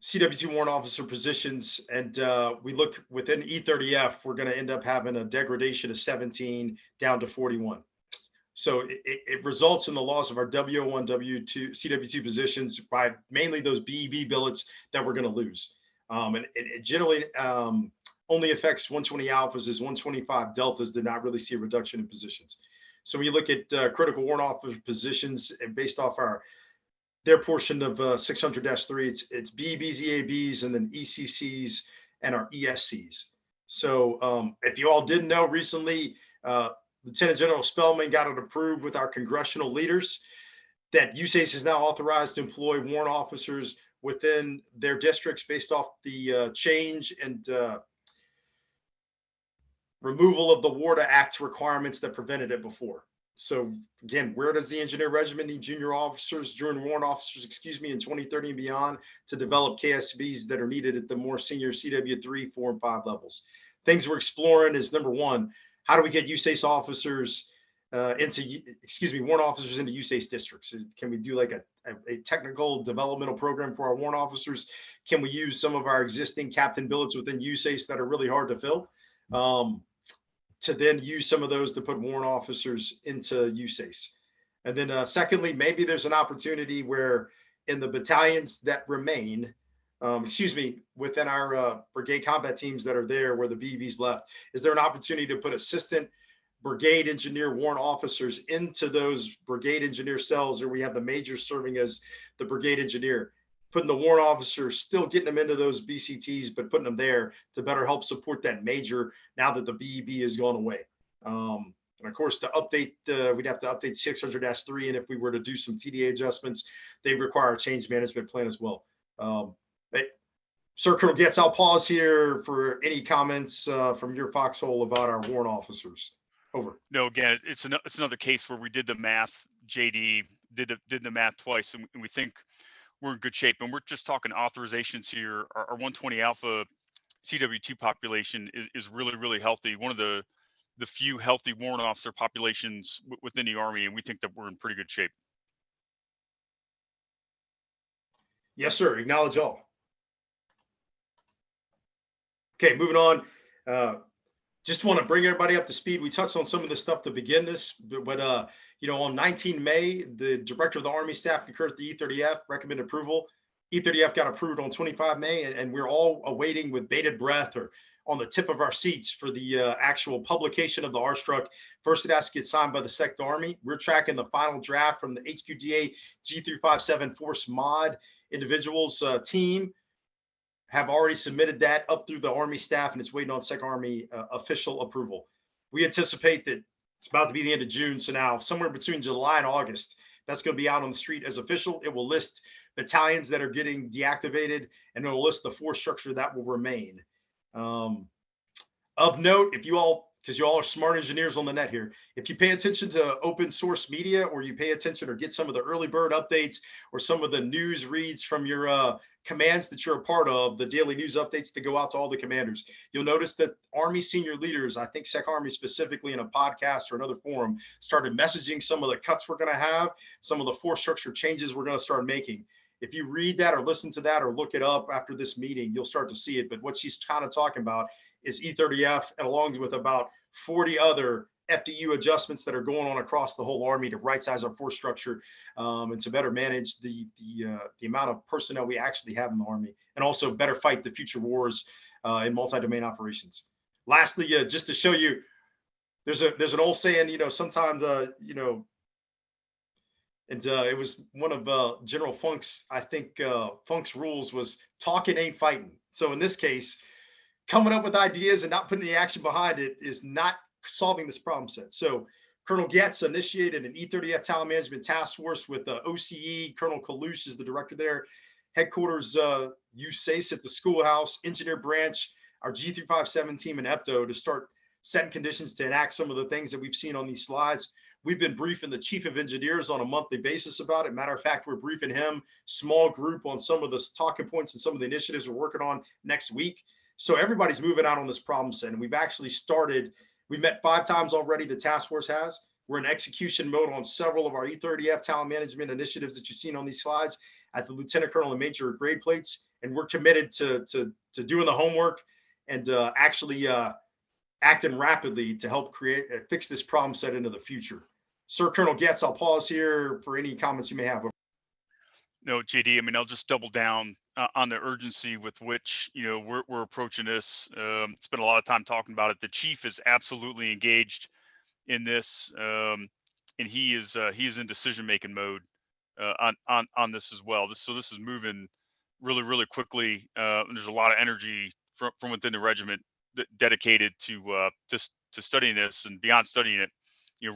CWT warrant officer positions, and we look within E30F, we're going to end up having a degradation of 17 down to 41. So it results in the loss of our W01, W2, CWT positions by mainly those BEB billets that we're going to lose. And it generally only affects 120 alphas, as 125 deltas did not really see a reduction in positions. So when you look at critical warrant officer positions, and based off their portion of 600-3, it's BEBs, EABs, and then ECCs and our ESCs. So if you all didn't know, recently, Lieutenant General Spellman got it approved with our congressional leaders that USACE is now authorized to employ warrant officers within their districts based off the change and removal of the WARDA Act requirements that prevented it before. So again, where does the Engineer Regiment need junior officers, junior warrant officers, in 2030 and beyond to develop KSBs that are needed at the more senior CW3, 4, and 5 levels? Things we're exploring is, number one, how do we get USACE officers warrant officers into USACE districts? Can we do like a technical developmental program for our warrant officers? Can we use some of our existing captain billets within USACE that are really hard to fill? To then use some of those to put warrant officers into USACE. And then secondly, maybe there's an opportunity where in the battalions that remain, within our brigade combat teams that are there where the BEBs left, is there an opportunity to put assistant brigade engineer warrant officers into those brigade engineer cells, or we have the major serving as the brigade engineer, putting the warrant officers, still getting them into those BCTs, but putting them there to better help support that major now that the BEB has gone away. And of course, to update, we'd have to update 600-3. And if we were to do some TDA adjustments, they require a change management plan as well. Sir Colonel Getz, I'll pause here for any comments from your foxhole about our warrant officers. Over. No, again, it's another case where we did the math. JD did the math twice, and we think we're in good shape. And we're just talking authorizations here. Our 120 alpha CW2 population is really, really healthy. One of the few healthy warrant officer populations within the Army, and we think that we're in pretty good shape. Yes, sir. Acknowledge all. Okay, moving on. Just want to bring everybody up to speed. We touched on some of the stuff to begin this, but on 19 May, the director of the Army staff concurred at the E30F, recommended approval. E30F got approved on 25 May, and we're all awaiting with bated breath or on the tip of our seats for the actual publication of the RStruct. First, it has to get signed by the Sector Army. We're tracking the final draft from the HQDA G357 Force Mod individuals team. Have already submitted that up through the Army staff, and it's waiting on Sector Army official approval. We anticipate that it's about to be the end of June. So now somewhere between July and August, that's going to be out on the street as official. It will list battalions that are getting deactivated, and it will list the force structure that will remain. Of note, if you all, because you all are smart engineers on the net here, if you pay attention to open source media, or you pay attention or get some of the early bird updates or some of the news reads from your commands that you're a part of, the daily news updates that go out to all the commanders, you'll notice that Army senior leaders, I think Sec Army specifically, in a podcast or another forum, started messaging some of the cuts we're going to have, some of the force structure changes we're going to start making. If you read that or listen to that or look it up after this meeting, you'll start to see it. But what she's kind of talking about is E30F, and along with about 40 other FDU adjustments that are going on across the whole Army to right size our force structure, and to better manage the amount of personnel we actually have in the Army, and also better fight the future wars in multi-domain operations. Lastly, just to show you, there's an old saying, sometimes, and it was one of General Funk's, I think Funk's rules was talking ain't fighting. So in this case, coming up with ideas and not putting any action behind it is not solving this problem set. So Colonel Getz initiated an E30F talent management task force with OCE. Colonel Kalush is the director there. Headquarters USACE at the schoolhouse, engineer branch, our G357 team, and EPTO to start setting conditions to enact some of the things that we've seen on these slides. We've been briefing the chief of engineers on a monthly basis about it. Matter of fact, we're briefing him, small group, on some of the talking points and some of the initiatives we're working on next week. So everybody's moving out on this problem set. And we've actually started, we've met 5 times already, the task force has. We're in execution mode on several of our E30F talent management initiatives that you've seen on these slides at the lieutenant colonel and major grade plates. And we're committed to doing the homework and actually acting rapidly to help fix this problem set into the future. Sir Colonel Getz, I'll pause here for any comments you may have. No, JD, I mean, I'll just double down on the urgency with which, we're approaching this. Spent a lot of time talking about it. The chief is absolutely engaged in this, and he is in decision-making mode on this as well. This is moving really, really quickly. And there's a lot of energy from within the regiment dedicated to studying this, and beyond studying it,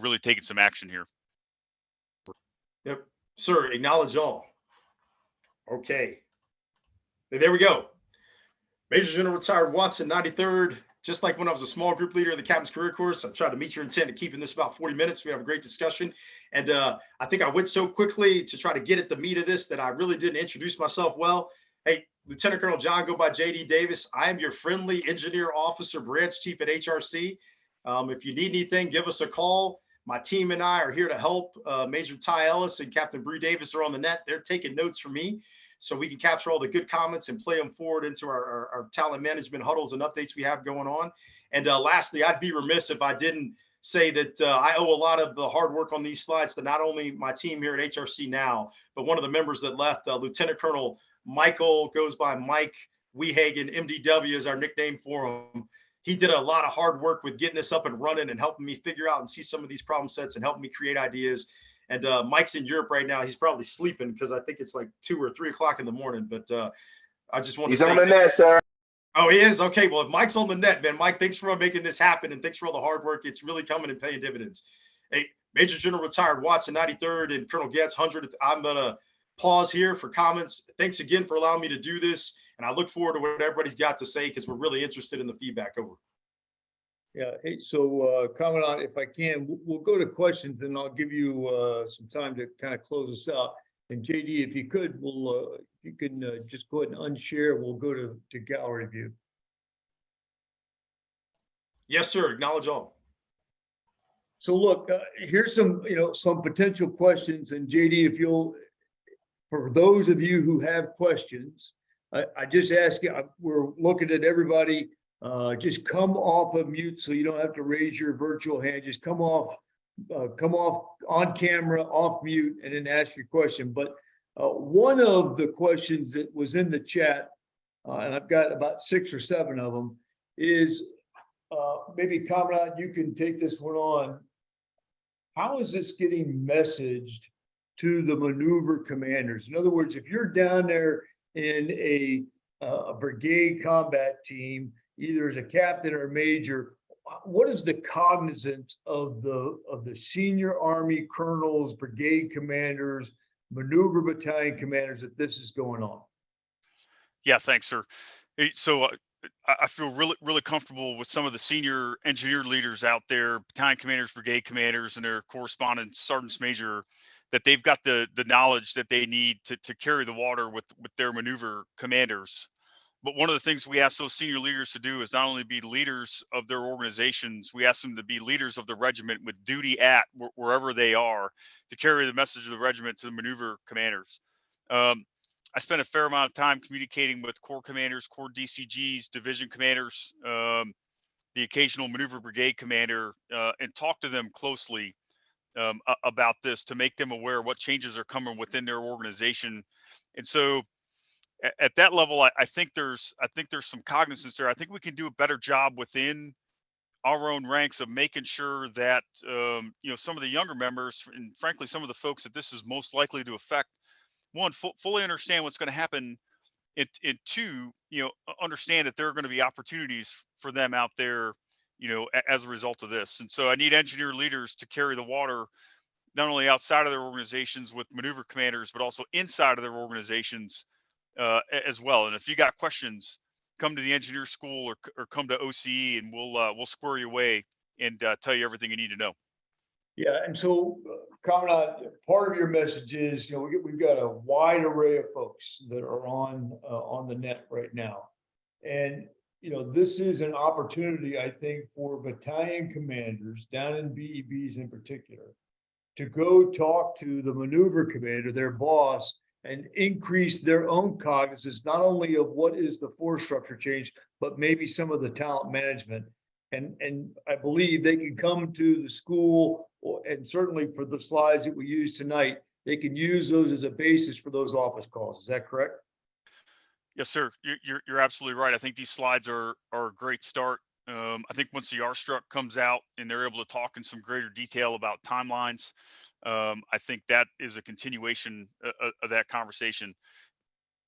really taking some action here. Yep, sir. Acknowledge all. Okay, there we go. Major General Retired Watson, 93rd. Just like when I was a small group leader in the Captain's Career Course, I tried to meet your intent of keeping this about 40 minutes. We have a great discussion. And I think I went so quickly to try to get at the meat of this that I really didn't introduce myself well. Hey, Lieutenant Colonel John, go by JD Davis. I am your friendly engineer officer, branch chief at HRC. If you need anything, give us a call. My team and I are here to help. Major Ty Ellis and Captain Bree Davis are on the net. They're taking notes for me so we can capture all the good comments and play them forward into our talent management huddles and updates we have going on. And lastly, I'd be remiss if I didn't say that I owe a lot of the hard work on these slides to not only my team here at HRC now, but one of the members that left, Lieutenant Colonel Michael, goes by Mike Wehagen, MDW is our nickname for him. He did a lot of hard work with getting this up and running and helping me figure out and see some of these problem sets and helping me create ideas. And Mike's in Europe right now. He's probably sleeping because I think it's like 2 or 3 o'clock in the morning. But I just want to say, he's on the net, sir. Oh, he is? Okay. Well, if Mike's on the net, man, Mike, thanks for making this happen. And thanks for all the hard work. It's really coming and paying dividends. Hey, Major General Retired Watson, 93rd, and Colonel Getz, 100th. I'm going to pause here for comments. Thanks again for allowing me to do this. And I look forward to what everybody's got to say because we're really interested in the feedback. Over. Yeah, hey, so comment on, if I can, we'll go to questions and I'll give you some time to kind of close us out. And JD, if you could, you can just go ahead and unshare. We'll go to gallery view. Yes, sir. Acknowledge all. So look, here's some, some potential questions. And JD, if you'll, for those of you who have questions, I just ask you, we're looking at everybody. Just come off of mute so you don't have to raise your virtual hand. Just come off on camera, off mute, and then ask your question. But one of the questions that was in the chat, and I've got about 6 or 7 of them, is maybe Kamran, you can take this one on. How is this getting messaged to the maneuver commanders? In other words, if you're down there in a brigade combat team, either as a captain or a major, what is the cognizance of the senior Army colonels, brigade commanders, maneuver battalion commanders that this is going on? Yeah, thanks, sir. So I feel really comfortable with some of the senior engineer leaders out there, battalion commanders, brigade commanders, and their corresponding sergeants major, that they've got the knowledge that they need to carry the water with their maneuver commanders. But one of the things we ask those senior leaders to do is not only be leaders of their organizations, we ask them to be leaders of the regiment with duty at wherever they are, to carry the message of the regiment to the maneuver commanders. Um, I spent a fair amount of time communicating with corps commanders, corps DCGs, division commanders, the occasional maneuver brigade commander, and talk to them closely about this to make them aware what changes are coming within their organization. And so at that level, I think there's some cognizance there. I think we can do a better job within our own ranks of making sure that some of the younger members, and frankly some of the folks that this is most likely to affect, one, fully understand what's going to happen, and two, understand that there are going to be opportunities for them out there, as a result of this. And so I need engineer leaders to carry the water, not only outside of their organizations with maneuver commanders, but also inside of their organizations as well. And if you got questions, come to the engineer school or come to OCE, and we'll square you away and tell you everything you need to know. Yeah, and so, Commandant, part of your message is, we've got a wide array of folks that are on the net right now. And, this is an opportunity, I think, for battalion commanders down in BEBs in particular, to go talk to the maneuver commander, their boss, and increase their own cognizance, not only of what is the force structure change, but maybe some of the talent management. And I believe they can come to the school, and certainly for the slides that we use tonight, they can use those as a basis for those office calls. Is that correct? Yes, sir. You're absolutely right. I think these slides are a great start. I think once the R-Struct comes out and they're able to talk in some greater detail about timelines, I think that is a continuation of that conversation.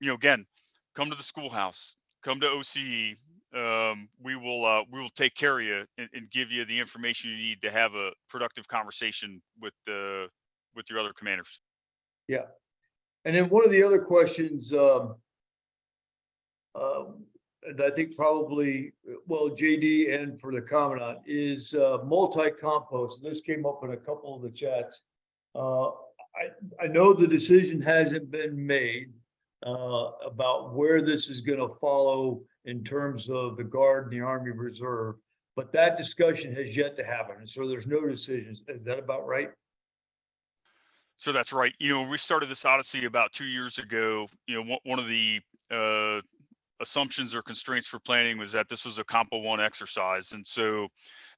Again, come to the schoolhouse, come to OCE. We will take care of you and give you the information you need to have a productive conversation with your other commanders. Yeah. And then one of the other questions, and I think probably, well, JD and for the Commandant, is multi-compost. This came up in a couple of the chats. I know the decision hasn't been made about where this is going to follow in terms of the Guard and the Army Reserve, but that discussion has yet to happen. And so there's no decisions. Is that about right? So that's right. When we started this odyssey about 2 years ago, one of the assumptions or constraints for planning was that this was a Compo 1 exercise. And so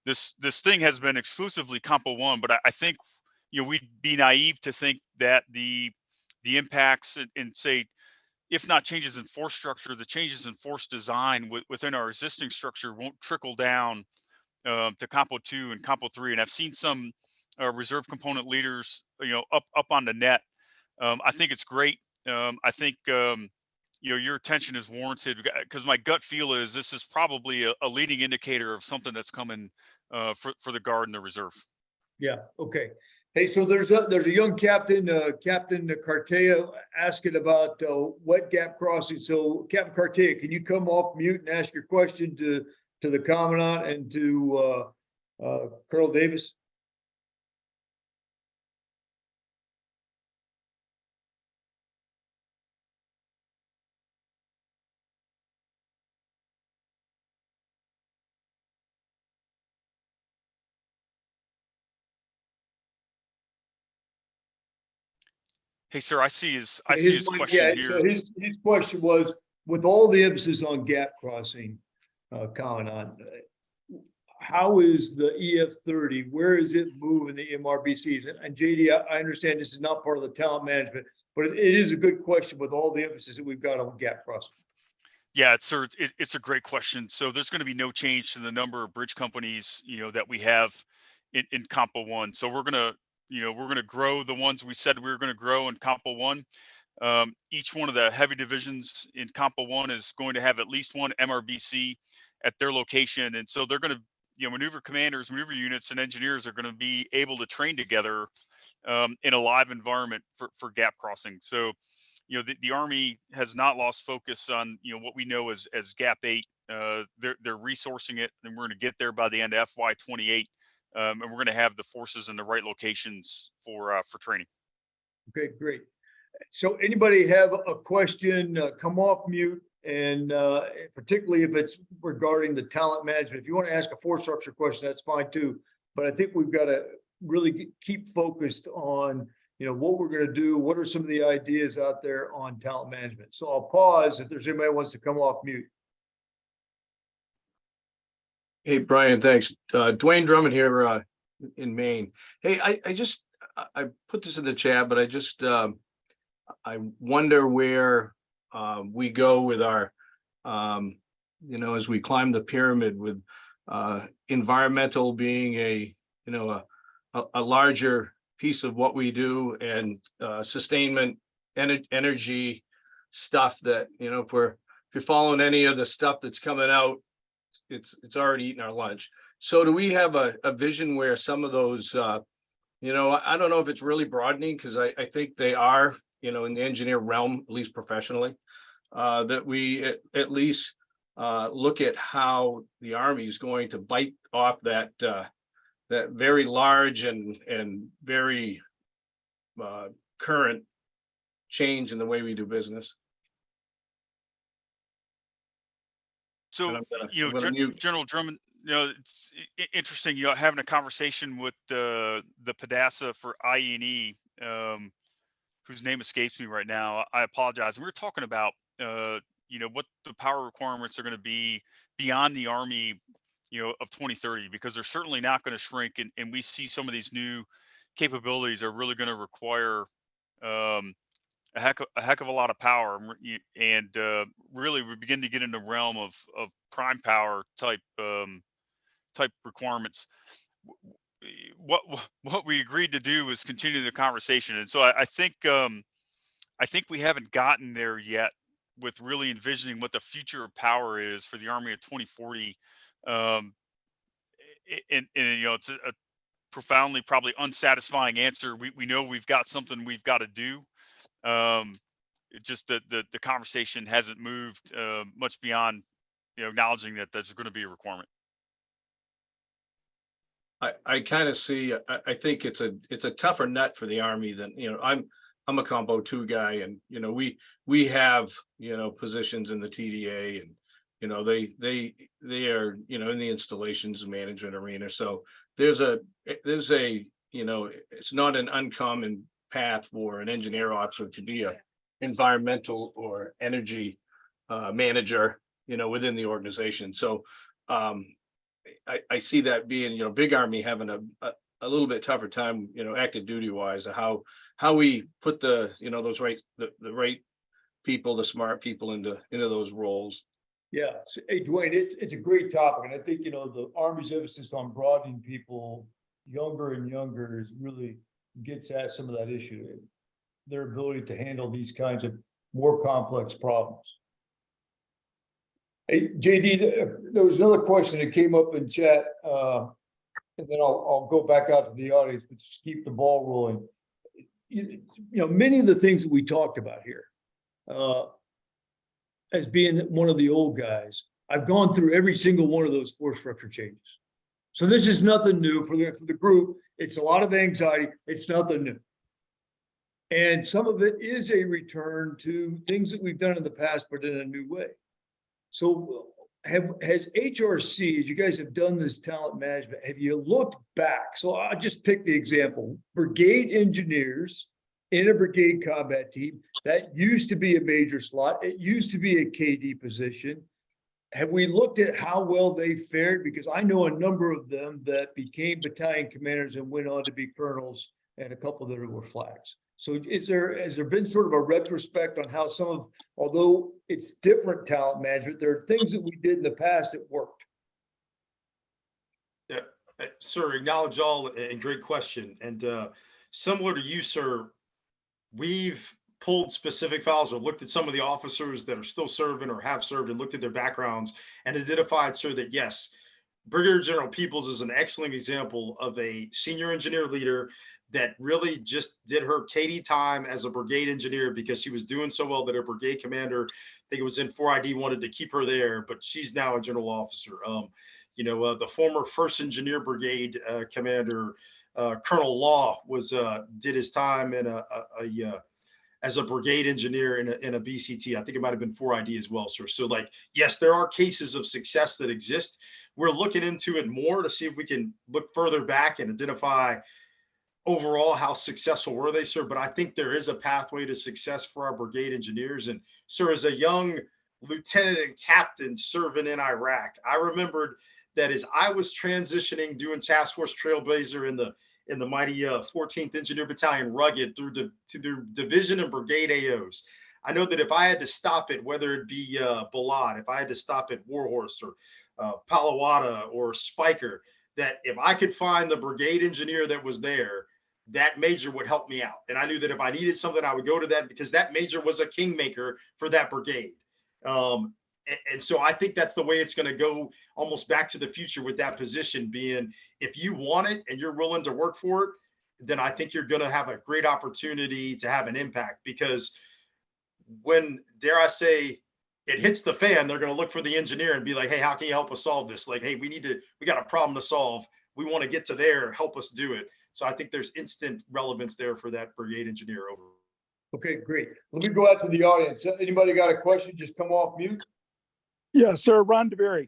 this thing has been exclusively Compo 1, but I think we'd be naive to think that the impacts and say, if not changes in force structure, the changes in force design within our existing structure won't trickle down to Compo 2 and Compo 3. And I've seen some reserve component leaders, up on the net. I think it's great. I think your attention is warranted, because my gut feel is this is probably a leading indicator of something that's coming for the Guard and the Reserve. Yeah, okay. Hey, so there's a young captain, Captain Cartea, asking about wet gap crossing. So Captain Cartea, can you come off mute and ask your question to the Commandant and to Colonel Davis? Hey, sir, I see his question Yeah, here. so his question was, with all the emphasis on gap crossing, Commandant, how is the EF-30? Where is it moving the MRBCs? And JD, I understand this is not part of the talent management, but it is a good question with all the emphasis that we've got on gap crossing. Yeah, sir, it's a great question. So there's going to be no change to the number of bridge companies, that we have in Compo 1. So we're going to grow the ones we said we were going to grow in Compo 1. Each one of the heavy divisions in Compo 1 is going to have at least one MRBC at their location. And so they're going to, maneuver commanders, maneuver units, and engineers are going to be able to train together in a live environment for gap crossing. So, the Army has not lost focus on, what we know as Gap 8. They're resourcing it, and we're going to get there by the end of FY28, and we're going to have the forces in the right locations for training. Okay, great. So anybody have a question, come off mute, and particularly if it's regarding the talent management. If you want to ask a force structure question, that's fine too. But I think we've got to really keep focused on, what we're going to do. What are some of the ideas out there on talent management? So I'll pause if there's anybody who wants to come off mute. Hey, Brian, thanks. Dwayne Drummond here in Maine. Hey, I put this in the chat, but I wonder where we go with our, as we climb the pyramid with environmental being a larger piece of what we do, and sustainment, energy stuff that, if you're following any of the stuff that's coming out, it's already eating our lunch. So do we have a vision where some of those, I don't know if it's really broadening, because I think they are, in the engineer realm, at least professionally, that we at least look at how the Army is going to bite off that very large and very current change in the way we do business. So, And I'm gonna mute. General Drummond, it's interesting, having a conversation with the PDASA for IE&E, whose name escapes me right now. I apologize. And we were talking about, what the power requirements are going to be beyond the Army, of 2030, because they're certainly not going to shrink. And we see some of these new capabilities are really going to require a heck of a lot of power. And really, we begin to get in the realm of prime power type requirements. What we agreed to do was continue the conversation. And so I think we haven't gotten there yet with really envisioning what the future of power is for the Army of 2040. And it's a profoundly probably unsatisfying answer. We know we've got something we've got to do. Just the conversation hasn't moved much beyond, acknowledging that there's going to be a requirement. I kind of see, I think it's a tougher nut for the Army than, I'm a Combo 2 guy, and, we have, positions in the TDA, and, they are, in the installations management arena. So there's a, it's not an uncommon path for an engineer officer to be a environmental or energy manager, within the organization. So I see that being, big Army having a little bit tougher time, active duty wise, how we put the right people, the smart people into those roles. Yeah. So, hey, Dwayne, it's a great topic. And I think, the Army's emphasis on broadening people younger and younger is really gets at some of that issue, their ability to handle these kinds of more complex problems. Hey, JD, there was another question that came up in chat, and then I'll go back out to the audience, but just keep the ball rolling. Many of the things that we talked about here, as being one of the old guys, I've gone through every single one of those force structure changes. So this is nothing new for the group. It's a lot of anxiety. It's nothing new. And some of it is a return to things that we've done in the past, but in a new way. So has HRC, as you guys have done this talent management, have you looked back? So I'll just pick the example, brigade engineers in a brigade combat team, that used to be a major slot. It used to be a KD position. Have we looked at how well they fared? Because I know a number of them that became battalion commanders and went on to be colonels, and a couple that were flags. So has there been sort of a retrospect on how some of, although it's different talent management, there are things that we did in the past that worked? Yeah, sir, acknowledge all, and great question. And similar to you, sir, we've pulled specific files or looked at some of the officers that are still serving or have served and looked at their backgrounds and identified, sir, that yes, Brigadier General Peoples is an excellent example of a senior engineer leader that really just did her Katie time as a brigade engineer because she was doing so well that her brigade commander, I think it was in 4ID, wanted to keep her there, but she's now a general officer. The former 1st Engineer Brigade commander, Colonel Law, did his time in as a brigade engineer in a BCT. I think it might have been 4ID as well, sir. So like, yes, there are cases of success that exist. We're looking into it more to see if we can look further back and identify overall how successful were they, sir. But I think there is a pathway to success for our brigade engineers. And sir, as a young lieutenant and captain serving in Iraq, I remembered that as I was transitioning, doing Task Force Trailblazer in the mighty 14th Engineer Battalion Rugged to the division and brigade AOs. I know that if I had to stop it, whether it be Balad, if I had to stop at Warhorse or Palawada or Spiker, that if I could find the brigade engineer that was there, that major would help me out. And I knew that if I needed something, I would go to that because that major was a kingmaker for that brigade. And so I think that's the way it's going to go, almost back to the future, with that position being, if you want it and you're willing to work for it, then I think you're going to have a great opportunity to have an impact. Because when, dare I say, it hits the fan, they're going to look for the engineer and be like, hey, how can you help us solve this? Like, hey, we got a problem to solve. We want to get to there. Help us do it. So I think there's instant relevance there for that brigade engineer over. Okay, great. Let me go out to the audience. Anybody got a question? Just come off mute. Yeah, sir, Ron DeBerry.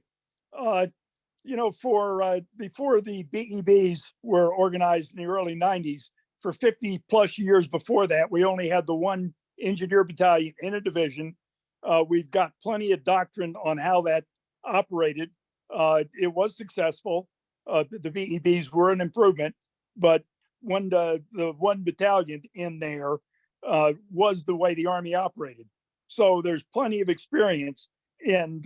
Before the BEBs were organized in the early 90s, for 50 plus years before that, we only had the one engineer battalion in a division. We've got plenty of doctrine on how that operated. It was successful. The BEBs were an improvement, but when the one battalion in there was the way the Army operated. So there's plenty of experience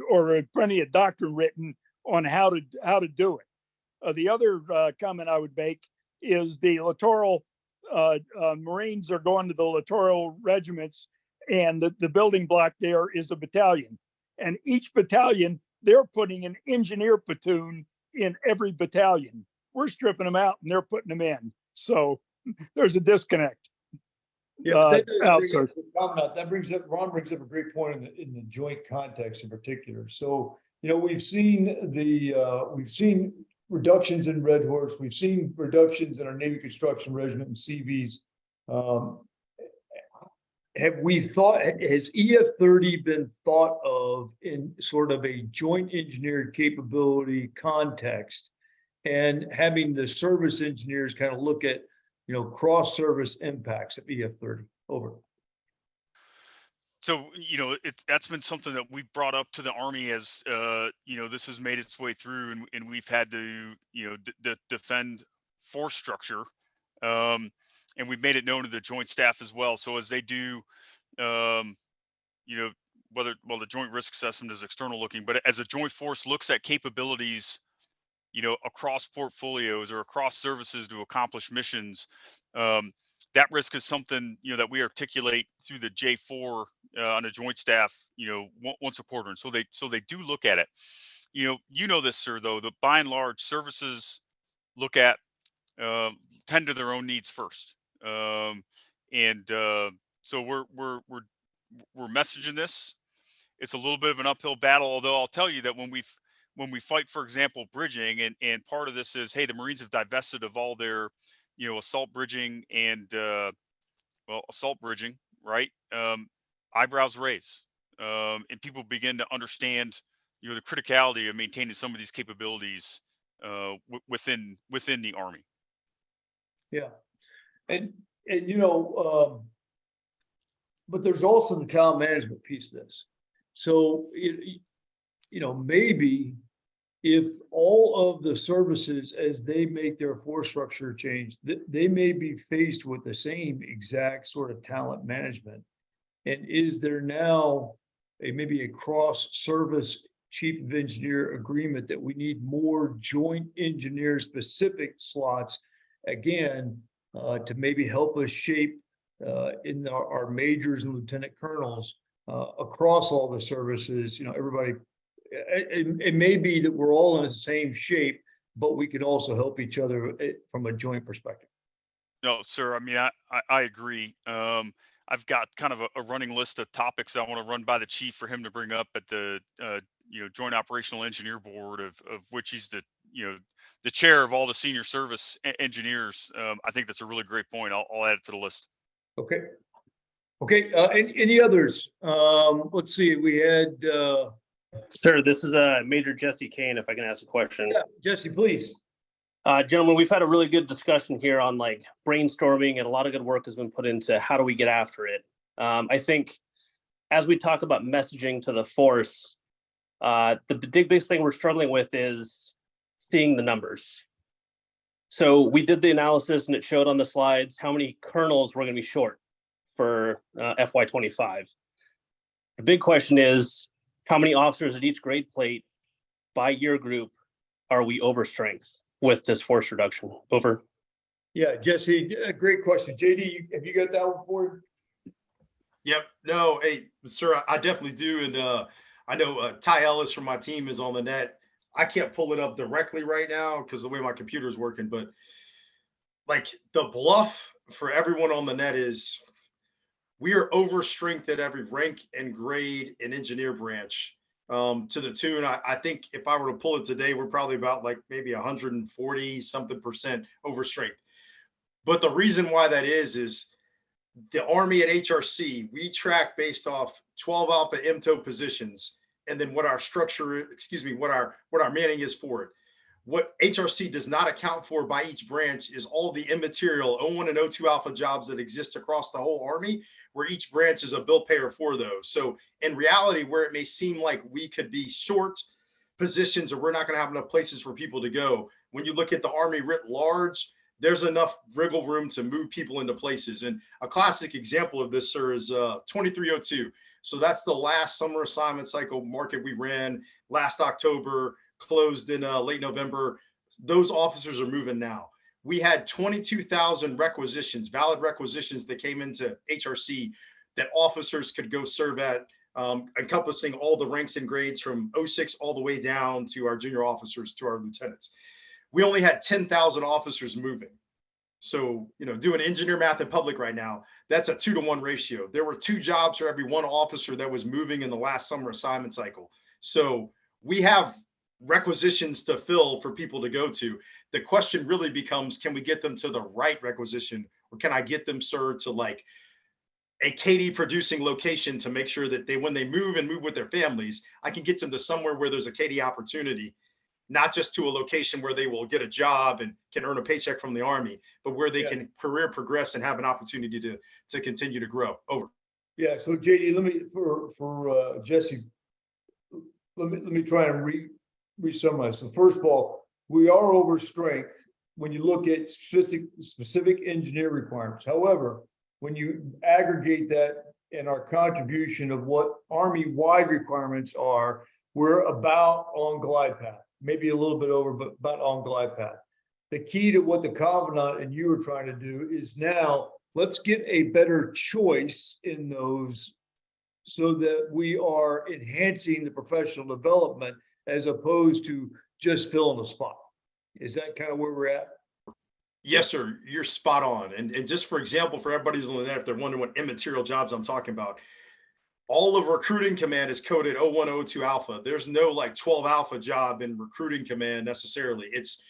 or plenty of doctrine written on how to do it. The other comment I would make is the littoral Marines are going to the littoral regiments, and the building block there is a battalion. And each battalion, they're putting an engineer platoon in every battalion. We're stripping them out and they're putting them in. So there's a disconnect. Yeah, Ron brings up a great point in the joint context in particular. So, we've seen reductions in Red Horse. We've seen reductions in our Navy Construction Regiment and CVs. Has EF-30 been thought of in sort of a joint engineered capability context, and having the service engineers kind of look at cross-service impacts of EF-30? Over. So, that's been something that we've brought up to the Army as, this has made its way through, and we've had to, defend force structure. And we've made it known to the joint staff as well. So as they do, the joint risk assessment is external looking, but as a joint force looks at capabilities, across portfolios or across services to accomplish missions, that risk is something, that we articulate through the J4 on the joint staff, once a quarter. And so they do look at it. This, sir, though, that by and large services look at, tend to their own needs first. So we're messaging this. It's a little bit of an uphill battle, although I'll tell you that when we fight, for example, bridging, and part of this is, hey, the Marines have divested of all their, assault bridging and, assault bridging, right? Eyebrows raise, and people begin to understand, the criticality of maintaining some of these capabilities within the Army. Yeah, and but there's also the talent management piece of this. So maybe if all of the services, as they make their force structure change, they may be faced with the same exact sort of talent management. And is there now maybe a cross-service chief of engineer agreement that we need more joint engineer specific slots, again, to maybe help us shape in our majors and lieutenant colonels across all the services, everybody. It may be that we're all in the same shape, but we can also help each other from a joint perspective. No, sir. I mean, I agree. I've got kind of a running list of topics I want to run by the chief for him to bring up at the Joint Operational Engineer Board, of which he's the the chair of all the senior service engineers. I think that's a really great point. I'll add it to the list. Okay. Okay, any others? Let's see, we had, Sir, this is Major Jesse Kane, if I can ask a question. yeah, Jesse, please. Gentlemen, we've had a really good discussion here on like brainstorming, and a lot of good work has been put into how do we get after it. I think as we talk about messaging to the force, the biggest thing we're struggling with is seeing the numbers. So we did the analysis and it showed on the slides how many colonels we're going to be short for FY25. The big question is how many officers at each grade plate by year group are we over strength with this force reduction? Over. Yeah, Jesse, great question. JD, have you got that one for you? Yep. No, hey, sir, I definitely do. And I know Ty Ellis from my team is on the net. I can't pull it up directly right now because the way my computer is working, but like the bluff for everyone on the net is we are over strength at every rank and grade and engineer branch to the tune. I think if I were to pull it today, we're probably about like maybe 140 something % over strength. But the reason why that is the Army at HRC, we track based off 12 Alpha MTO positions, and then what our structure, what our manning is for it. What HRC does not account for by each branch is all the immaterial O1 and O2 Alpha jobs that exist across the whole Army, where each branch is a bill payer for those. So in reality, where it may seem like we could be short positions or we're not going to have enough places for people to go, when you look at the Army writ large, there's enough wriggle room to move people into places. And a classic example of this, sir, is 2302. So that's the last summer assignment cycle market we ran last October, closed in late November. Those officers are moving now. We had 22,000 requisitions, valid requisitions that came into HRC that officers could go serve at, encompassing all the ranks and grades from 06 all the way down to our junior officers, to our lieutenants. We only had 10,000 officers moving. So, doing engineer math in public right now, that's a 2-to-1 ratio. There were 2 jobs for every 1 officer that was moving in the last summer assignment cycle. So we have requisitions to fill for people to go to. The question really becomes, can we get them to the right requisition, or can I get them, sir, to like a KD producing location to make sure that when they move and move with their families, I can get them to somewhere where there's a KD opportunity, not just to a location where they will get a job and can earn a paycheck from the Army, but where they can career progress and have an opportunity to continue to grow. Over. Yeah, so JD, let me, for Jesse, let me try and re-summarize. So first of all, we are over strength when you look at specific engineer requirements. However, when you aggregate that in our contribution of what Army-wide requirements are, we're about on glide path, maybe a little bit over, but about on glide path. The key to what the Covenant and you are trying to do is now let's get a better choice in those so that we are enhancing the professional development as opposed to just filling a spot. Is that kind of where we're at? Yes, sir. You're spot on. And just for example, for everybody's on the net, if they're wondering what immaterial jobs I'm talking about, all of recruiting command is coded 01, 02 Alpha. There's no like 12 Alpha job in recruiting command necessarily. It's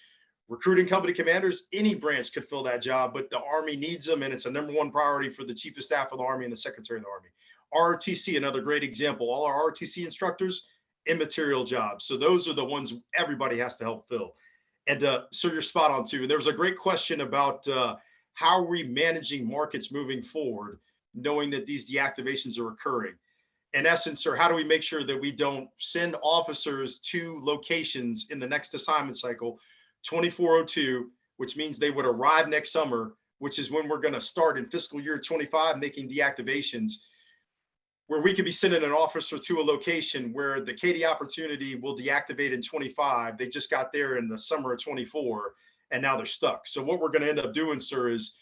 recruiting company commanders. Any branch could fill that job, but the Army needs them, and it's a #1 priority for the Chief of Staff of the Army and the Secretary of the Army. ROTC, another great example. All our ROTC instructors, immaterial jobs. So those are the ones everybody has to help fill. And so you're spot on too. There was a great question about how are we managing markets moving forward, knowing that these deactivations are occurring. In essence, sir, how do we make sure that we don't send officers to locations in the next assignment cycle, 2402, which means they would arrive next summer, which is when we're going to start in fiscal year 25 making deactivations, where we could be sending an officer to a location where the KD opportunity will deactivate in 25. They just got there in the summer of 24, and now they're stuck. So what we're going to end up doing, sir, is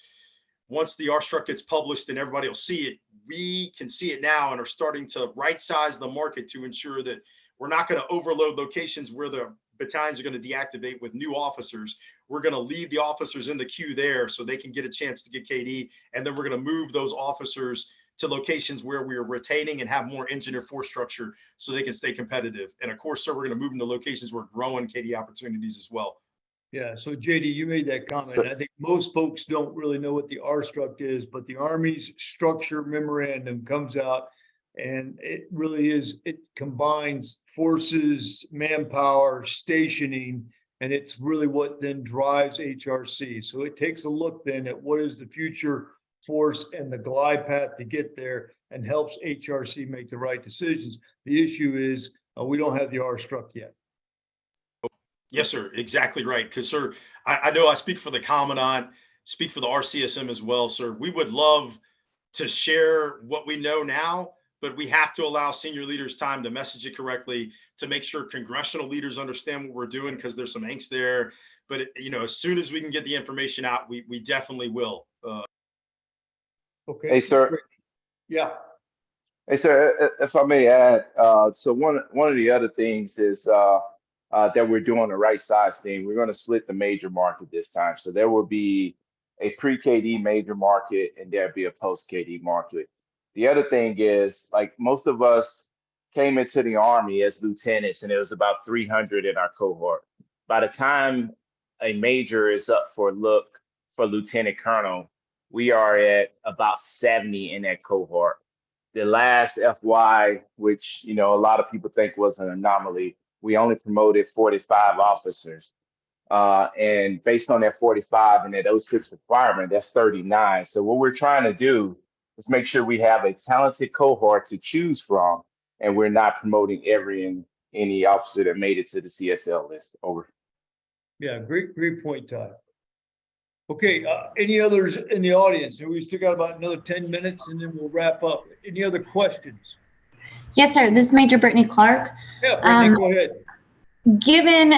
once the RStruct gets published and everybody will see it, we can see it now and are starting to right size the market to ensure that we're not going to overload locations where the battalions are going to deactivate with new officers. we're going to leave the officers in the queue there so they can get a chance to get KD. And then we're going to move those officers to locations where we are retaining and have more engineer force structure so they can stay competitive. And of course, sir, we're going to move them to locations where we're growing KD opportunities as well. Yeah, so JD, you made that comment. So- I think most folks don't really know what the R-Struct is, but the Army's structure memorandum comes out and it really is, it combines forces, manpower, stationing, and it's really what then drives HRC. So it takes a look then at what is the future force and the glide path to get there and helps HRC make the right decisions. The issue is we don't have the R-Struct yet. Yes, sir. Exactly right. Because, sir, I know I speak for the Commandant, speak for the RCSM as well, sir. We would love to share what we know now, but we have to allow senior leaders time to message it correctly, to make sure congressional leaders understand what we're doing, because there's some angst there. But, as soon as we can get the information out, we definitely will. Okay. Hey, sir. Yeah. Hey, sir, if I may add, so one of the other things is that we're doing the right size thing. We're going to split the major market this time. So there will be a pre-KD major market and there'll be a post-KD market. The other thing is, like, most of us came into the Army as lieutenants and it was about 300 in our cohort. By the time a major is up for look for lieutenant colonel, we are at about 70 in that cohort. The last FY, which, a lot of people think was an anomaly, we only promoted 45 officers. And based on that 45 and that 06 requirement, that's 39. So what we're trying to do is make sure we have a talented cohort to choose from, and we're not promoting any officer that made it to the CSL list. Over. Yeah, great point, Todd. Okay, any others in the audience? We still got about another 10 minutes and then we'll wrap up. Any other questions? Yes, sir. This is Major Brittany Clark. Yeah, Brittany, go ahead. Given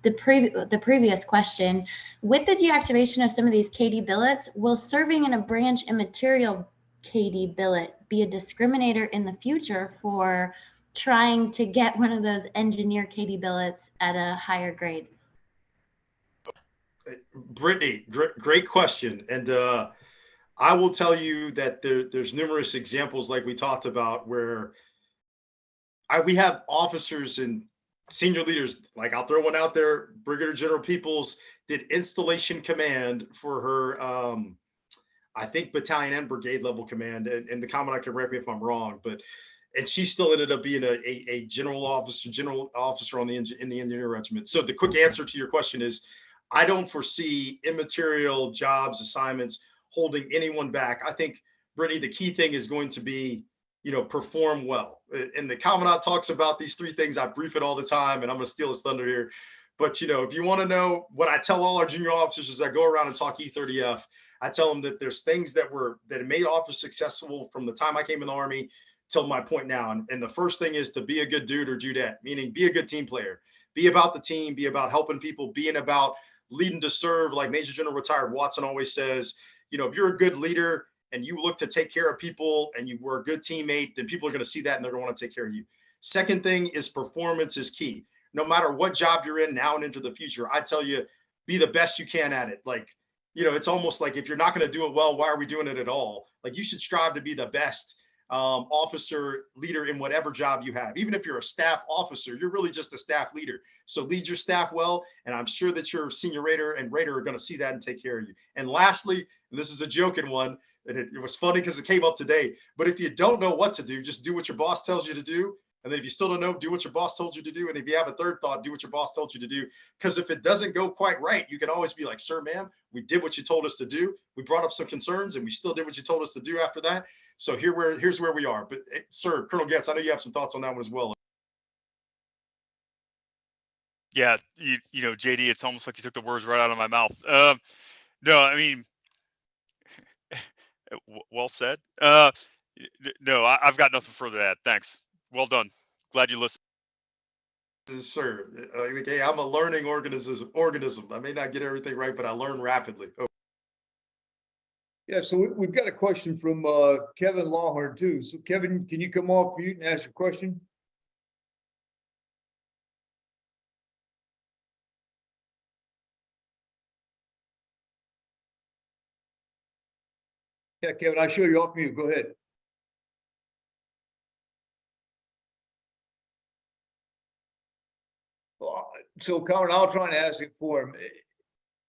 the previous question, with the deactivation of some of these KD billets, will serving in a branch immaterial KD billet be a discriminator in the future for trying to get one of those engineer KD billets at a higher grade? Brittany, great question. And I will tell you that there's numerous examples like we talked about where we have officers and senior leaders, like I'll throw one out there, Brigadier General Peoples did installation command for her, I think battalion and brigade level command, and the Commandant can correct me if I'm wrong, and she still ended up being a general officer in the engineer regiment. So the quick answer to your question is, I don't foresee immaterial jobs, assignments holding anyone back. I think, Brittany, the key thing is going to be, perform well. And the Commandant talks about these three things. I brief it all the time, and I'm going to steal his thunder here. But, if you want to know what I tell all our junior officers as I go around and talk E30F, I tell them that there's things that made officers successful from the time I came in the Army till my point now. And the first thing is to be a good dude or dudette, meaning be a good team player. Be about the team, be about helping people, being about leading to serve, like Major General Retired Watson always says. If you're a good leader and you look to take care of people and you were a good teammate, then people are going to see that and they're going to want to take care of you. Second thing is performance is key. No matter what job you're in now and into the future, I tell you, be the best you can at it. Like, it's almost like if you're not going to do it well, why are we doing it at all? Like, you should strive to be the best officer leader in whatever job you have. Even if you're a staff officer, you're really just a staff leader. So lead your staff well, and I'm sure that your senior raider and raider are going to see that and take care of you. And lastly, and this is a joking one, and it was funny because it came up today, but if you don't know what to do, just do what your boss tells you to do. And then if you still don't know, do what your boss told you to do. And if you have a third thought, do what your boss told you to do. Because if it doesn't go quite right, you can always be like, sir, ma'am, we did what you told us to do. We brought up some concerns and we still did what you told us to do after that. So here's where we are. But sir, Colonel Getz, I know you have some thoughts on that one as well. Yeah, JD, it's almost like you took the words right out of my mouth. No, I mean, well said. No, I've got nothing further to add. Thanks. Well done. Glad you listened. Sir, hey, I'm a learning organism. I may not get everything right, but I learn rapidly. Oh. Yeah, so we've got a question from Kevin Lawhorn too. So Kevin, can you come off mute and ask your question? Yeah, Kevin, I show you off mute. Go ahead. So Colin, I'll try and ask it for him.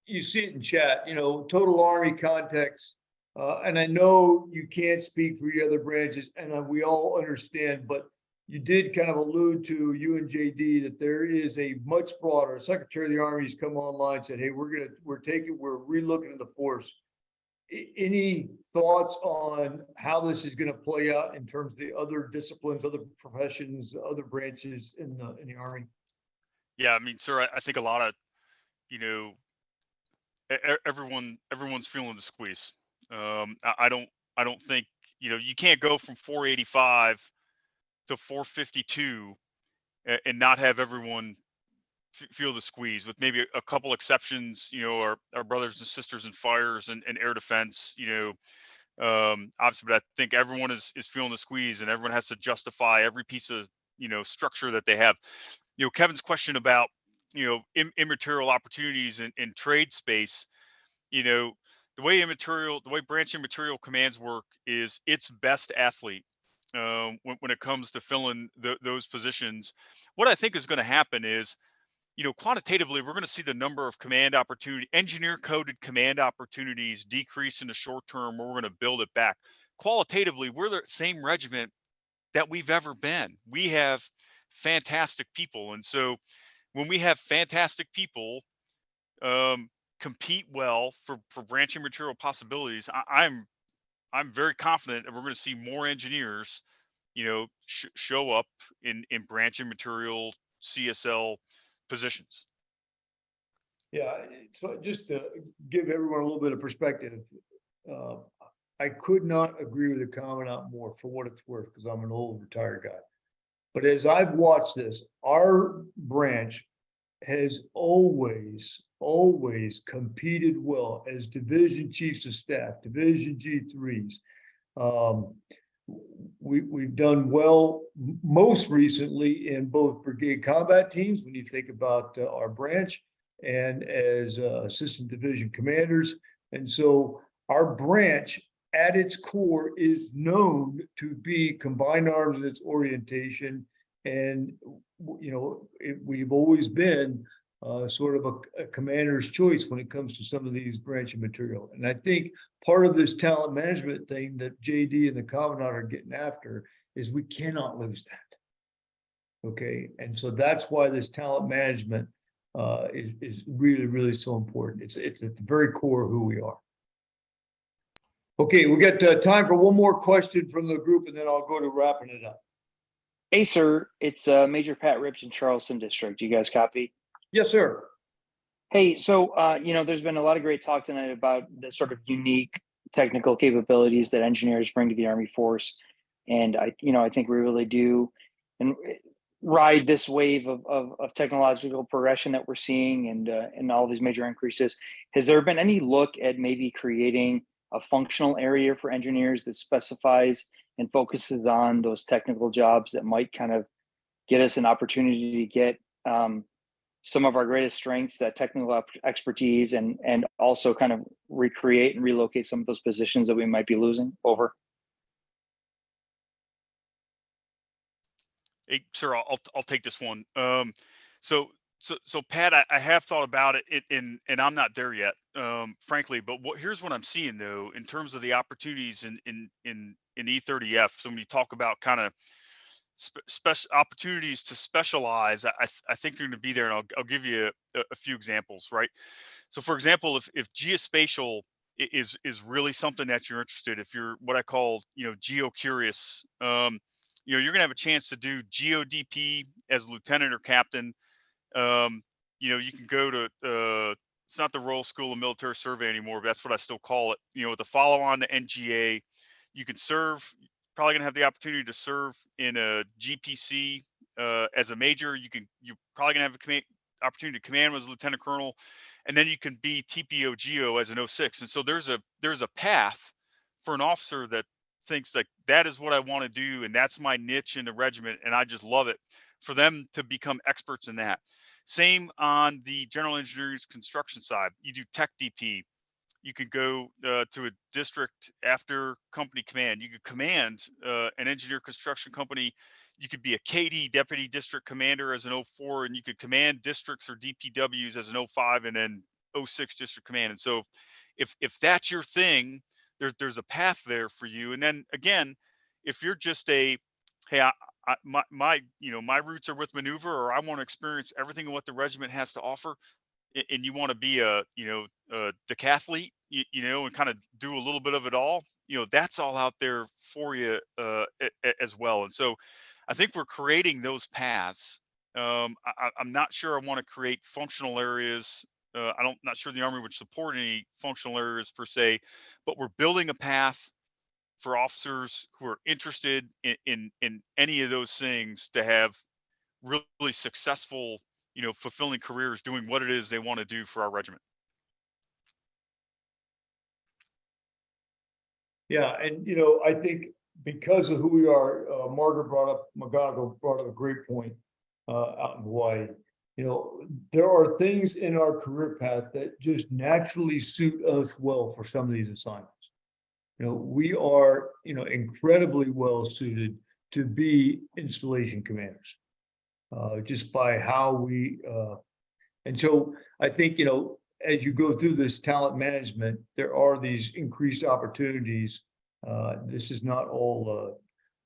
You see it in chat, total Army context. And I know you can't speak for the other branches, and we all understand, but you did kind of allude to, you and JD, that there is a much broader, Secretary of the Army's come online and said, hey, we're relooking at the force. Any thoughts on how this is going to play out in terms of the other disciplines, other professions, other branches in the Army? Yeah, I mean, sir, I think a lot of, everyone's feeling the squeeze. I don't think, you can't go from 485 to 452 and not have everyone feel the squeeze, with maybe a couple exceptions, our brothers and sisters in fires and air defense, obviously, but I think everyone is feeling the squeeze, and everyone has to justify every piece of, structure that they have. Kevin's question about, immaterial opportunities in trade space, the way branch immaterial commands work is its best athlete. When it comes to filling those positions, what I think is going to happen is, quantitatively, we're going to see the number of engineer coded command opportunities decrease in the short term. We're going to build it back. Qualitatively, we're the same regiment that we've ever been. We have fantastic people. And so when we have fantastic people compete well for branch immaterial possibilities, I'm very confident that we're going to see more engineers, show up in branch immaterial CSL positions. Yeah, so just to give everyone a little bit of perspective, I could not agree with the commandant more, for what it's worth, because I'm an old retired guy. But as I've watched this, our branch has always competed well as division chiefs of staff, division G3s. We've done well most recently in both brigade combat teams, when you think about our branch, and as assistant division commanders. And so our branch at its core is known to be combined arms in its orientation. And, we've always been sort of a commander's choice when it comes to some of these branch material. And I think part of this talent management thing that JD and the commandant are getting after is we cannot lose that. Okay. And so that's why this talent management is really, really so important. It's at the very core of who we are. Okay, we got time for one more question from the group, and then I'll go to wrapping it up. Hey, sir, it's Major Pat Rips in Charleston District. You guys copy? Yes, sir. Hey, so, there's been a lot of great talk tonight about the sort of unique technical capabilities that engineers bring to the Army force. And I think we really do and ride this wave of technological progression that we're seeing, and all these major increases. Has there been any look at maybe creating a functional area for engineers that specifies and focuses on those technical jobs that might kind of get us an opportunity to get some of our greatest strengths, that technical expertise, and also kind of recreate and relocate some of those positions that we might be losing over? Hey, sir, I'll take this one. So Pat, I have thought about it, and I'm not there yet, frankly. But here's what I'm seeing, though, in terms of the opportunities in E30F. So when you talk about kind of special opportunities to specialize, I think they're going to be there, and I'll give you a few examples, right? So, for example, if geospatial is really something that you're interested, if you're what I call geo curious, you're going to have a chance to do GeoDP as lieutenant or captain. You can go to it's not the Royal School of Military Survey anymore, but that's what I still call it. With the follow on to NGA, you can serve. Probably gonna have the opportunity to serve in a GPC as a major. You're probably gonna have opportunity to command as a lieutenant colonel, and then you can be TPO Geo as an 06. And so there's a path for an officer that thinks like that is what I want to do, and that's my niche in the regiment, and I just love it, for them to become experts in that. Same on the general engineering construction side. You do tech DP. You could go to a district after company command. You could command an engineer construction company. You could be a KD, deputy district commander, as an 04, and you could command districts or DPWs as an 05, and then 06 district command. And so if that's your thing, there's a path there for you. And then again, if you're just a, hey, my roots are with maneuver, or I want to experience everything what the regiment has to offer, and you want to be a decathlete, and kind of do a little bit of it all, that's all out there for you as well. And so I think we're creating those paths. I'm not sure I want to create functional areas. Not sure the Army would support any functional areas per se, but we're building a path for officers who are interested in any of those things to have really successful, fulfilling careers doing what it is they want to do for our regiment. Yeah, and I think because of who we are, McGonigal brought up a great point out in Hawaii. There are things in our career path that just naturally suit us well for some of these assignments. We are, incredibly well suited to be installation commanders, just by how we, and so I think, as you go through this talent management, there are these increased opportunities. This is not all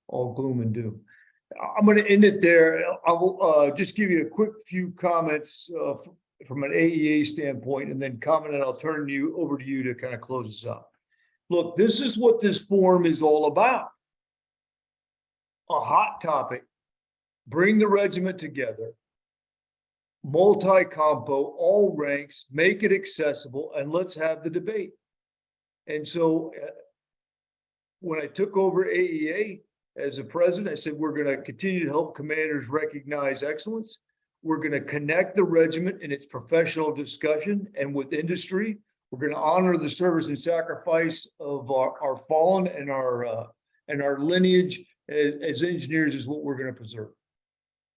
gloom and doom. I'm going to end it there. I will just give you a quick few comments from an AEA standpoint, and then comment, and I'll turn over to you to kind of close this up. Look, this is what this forum is all about. A hot topic, bring the regiment together, multi-compo, all ranks, make it accessible, and let's have the debate. And so when I took over AEA as a president, I said, we're going to continue to help commanders recognize excellence. We're going to connect the regiment in its professional discussion and with industry. We're going to honor the service and sacrifice of our fallen, and our lineage as engineers is what we're going to preserve.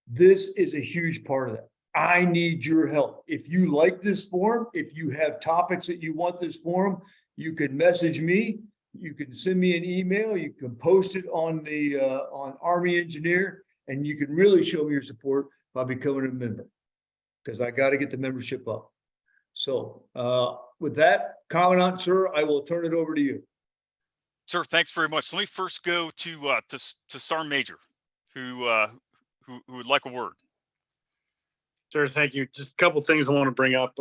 This is a huge part of that. I need your help. If you like this forum, if you have topics that you want this forum, you can message me. You can send me an email. You can post it on Army Engineer, and you can really show me your support by becoming a member, because I got to get the membership up. So with that, Commandant, sir, I will turn it over to you. Sir, thanks very much. Let me first go to Sergeant Major, who would like a word. Sure, thank you. Just a couple things I want to bring up.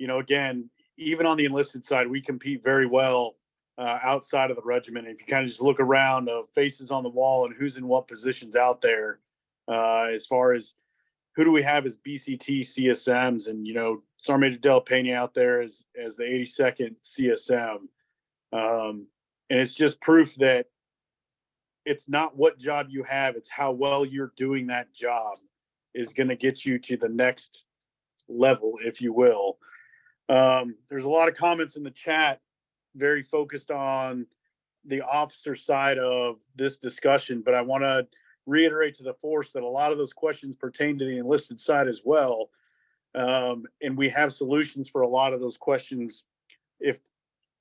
Again, even on the enlisted side, we compete very well outside of the regiment. If you kind of just look around of faces on the wall and who's in what positions out there, as far as who do we have as BCT CSMs, and Sergeant Major Del Pena out there as the 82nd CSM, and it's just proof that it's not what job you have, it's how well you're doing that job is going to get you to the next level, if you will. There's a lot of comments in the chat very focused on the officer side of this discussion, but I want to reiterate to the force that a lot of those questions pertain to the enlisted side as well. And we have solutions for a lot of those questions if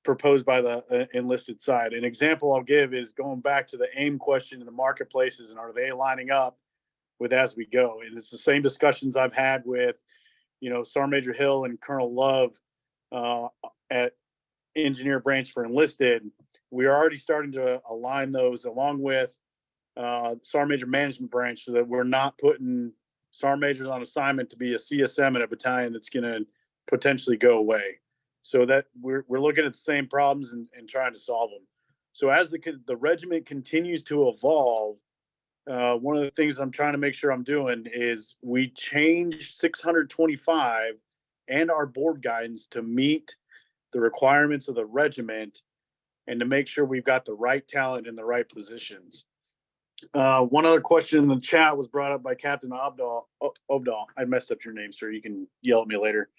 proposed by the enlisted side. An example I'll give is going back to the AIM question in the marketplaces, and are they lining up with as we go? And it's the same discussions I've had with, Sergeant Major Hill and Colonel Love at Engineer Branch for Enlisted. We're already starting to align those along with Sergeant Major Management Branch, so that we're not putting Sergeant Majors on assignment to be a CSM in a battalion that's going to potentially go away. So that we're looking at the same problems and trying to solve them. So as the regiment continues to evolve, one of the things I'm trying to make sure I'm doing is we change 625 and our board guidance to meet the requirements of the regiment and to make sure we've got the right talent in the right positions. One other question in the chat was brought up by Captain Obdal. I messed up your name, sir. You can yell at me later.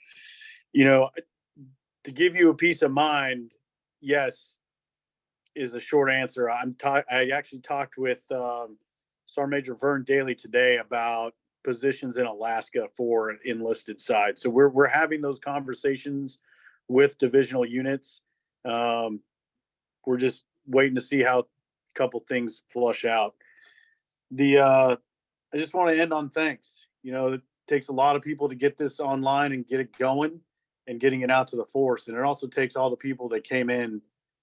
To give you a peace of mind, yes, is a short answer. I actually talked with Sergeant Major Vern Daly today about positions in Alaska for enlisted side. So we're having those conversations with divisional units. We're just waiting to see how a couple things flush out. I just want to end on thanks. You know, it takes a lot of people to get this online and get it going and getting it out to the force. And it also takes all the people that came in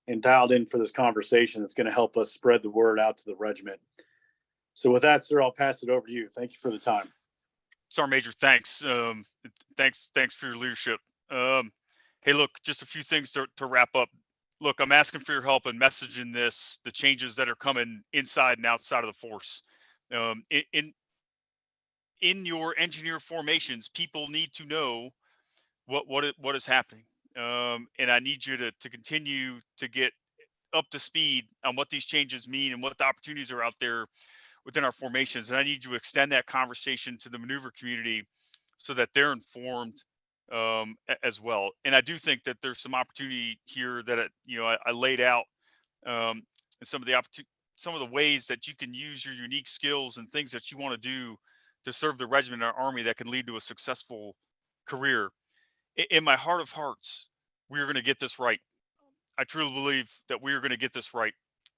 and dialed in for this conversation that's going to help us spread the word out to the regiment. So with that, sir, I'll pass it over to you. Thank you for the time. Sergeant Major, thanks. Thanks for your leadership. Hey, look, just a few things to wrap up. Look, I'm asking for your help in messaging the changes that are coming inside and outside of the force. In your engineer formations, people need to know what is happening. And I need you to continue to get up to speed on what these changes mean and what the opportunities are out there within our formations. And I need you to extend that conversation to the maneuver community so that they're informed as well. And I do think that there's some opportunity here that I laid out and some of the ways that you can use your unique skills and things that you want to do to serve the regiment and our army that can lead to a successful career. In my heart of hearts, we're going to get this right. I truly believe that we are going to get this right.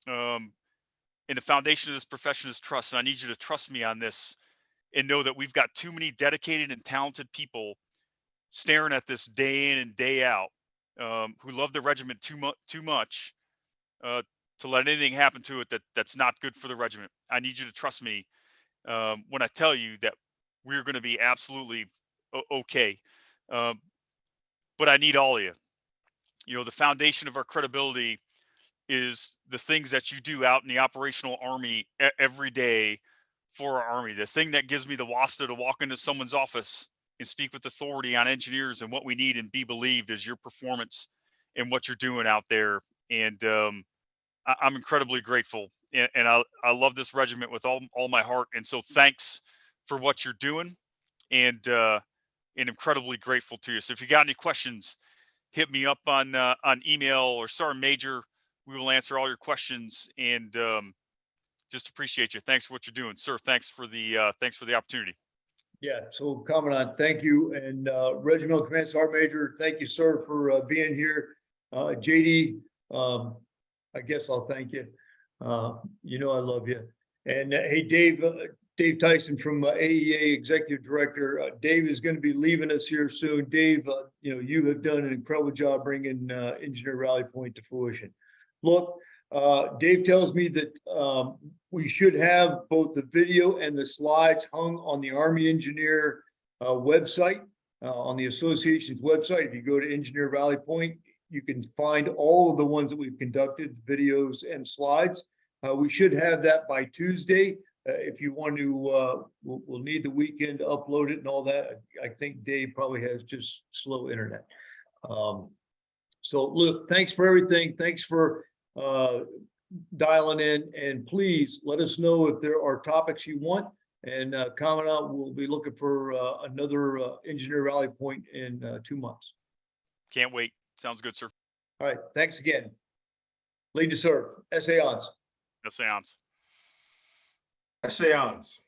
And the foundation of this profession is trust. And I need you to trust me on this and know that we've got too many dedicated and talented people staring at this day in and day out who love the regiment too much to let anything happen to it that's not good for the regiment. I need you to trust me when I tell you that we're going to be absolutely okay. But I need all of you. You know, the foundation of our credibility is the things that you do out in the operational army every day for our army. The thing that gives me the WASTA to walk into someone's office and speak with authority on engineers and what we need and be believed is your performance and what you're doing out there. And I'm incredibly grateful. And I love this regiment with all my heart. And so thanks for what you're doing and incredibly grateful to you. So if you got any questions, hit me up on email or Sergeant Major. We will answer all your questions and just appreciate you. Thanks for what you're doing, sir. Thanks for the opportunity. Yeah, so Commandant, thank you. And Regimental Command Sergeant Major, thank you, sir, for being here. JD, I guess I'll thank you. You know I love you. And hey, Dave Tyson from AEA Executive Director. Dave is going to be leaving us here soon. Dave, you have done an incredible job bringing Engineer Rally Point to fruition. Look, Dave tells me that we should have both the video and the slides hung on the Army Engineer website, on the association's website. If you go to Engineer Rally Point, you can find all of the ones that we've conducted, videos and slides. We should have that by Tuesday. If you want to, we'll need the weekend to upload it and all that. I think Dave probably has just slow internet. So look, thanks for everything. Thanks for dialing in, and please let us know if there are topics you want. And Commandant, we'll be looking for another Engineer Rally Point in 2 months. Can't wait. Sounds good, sir. All right. Thanks again. Lead to serve. Essayons. Seance. Seance.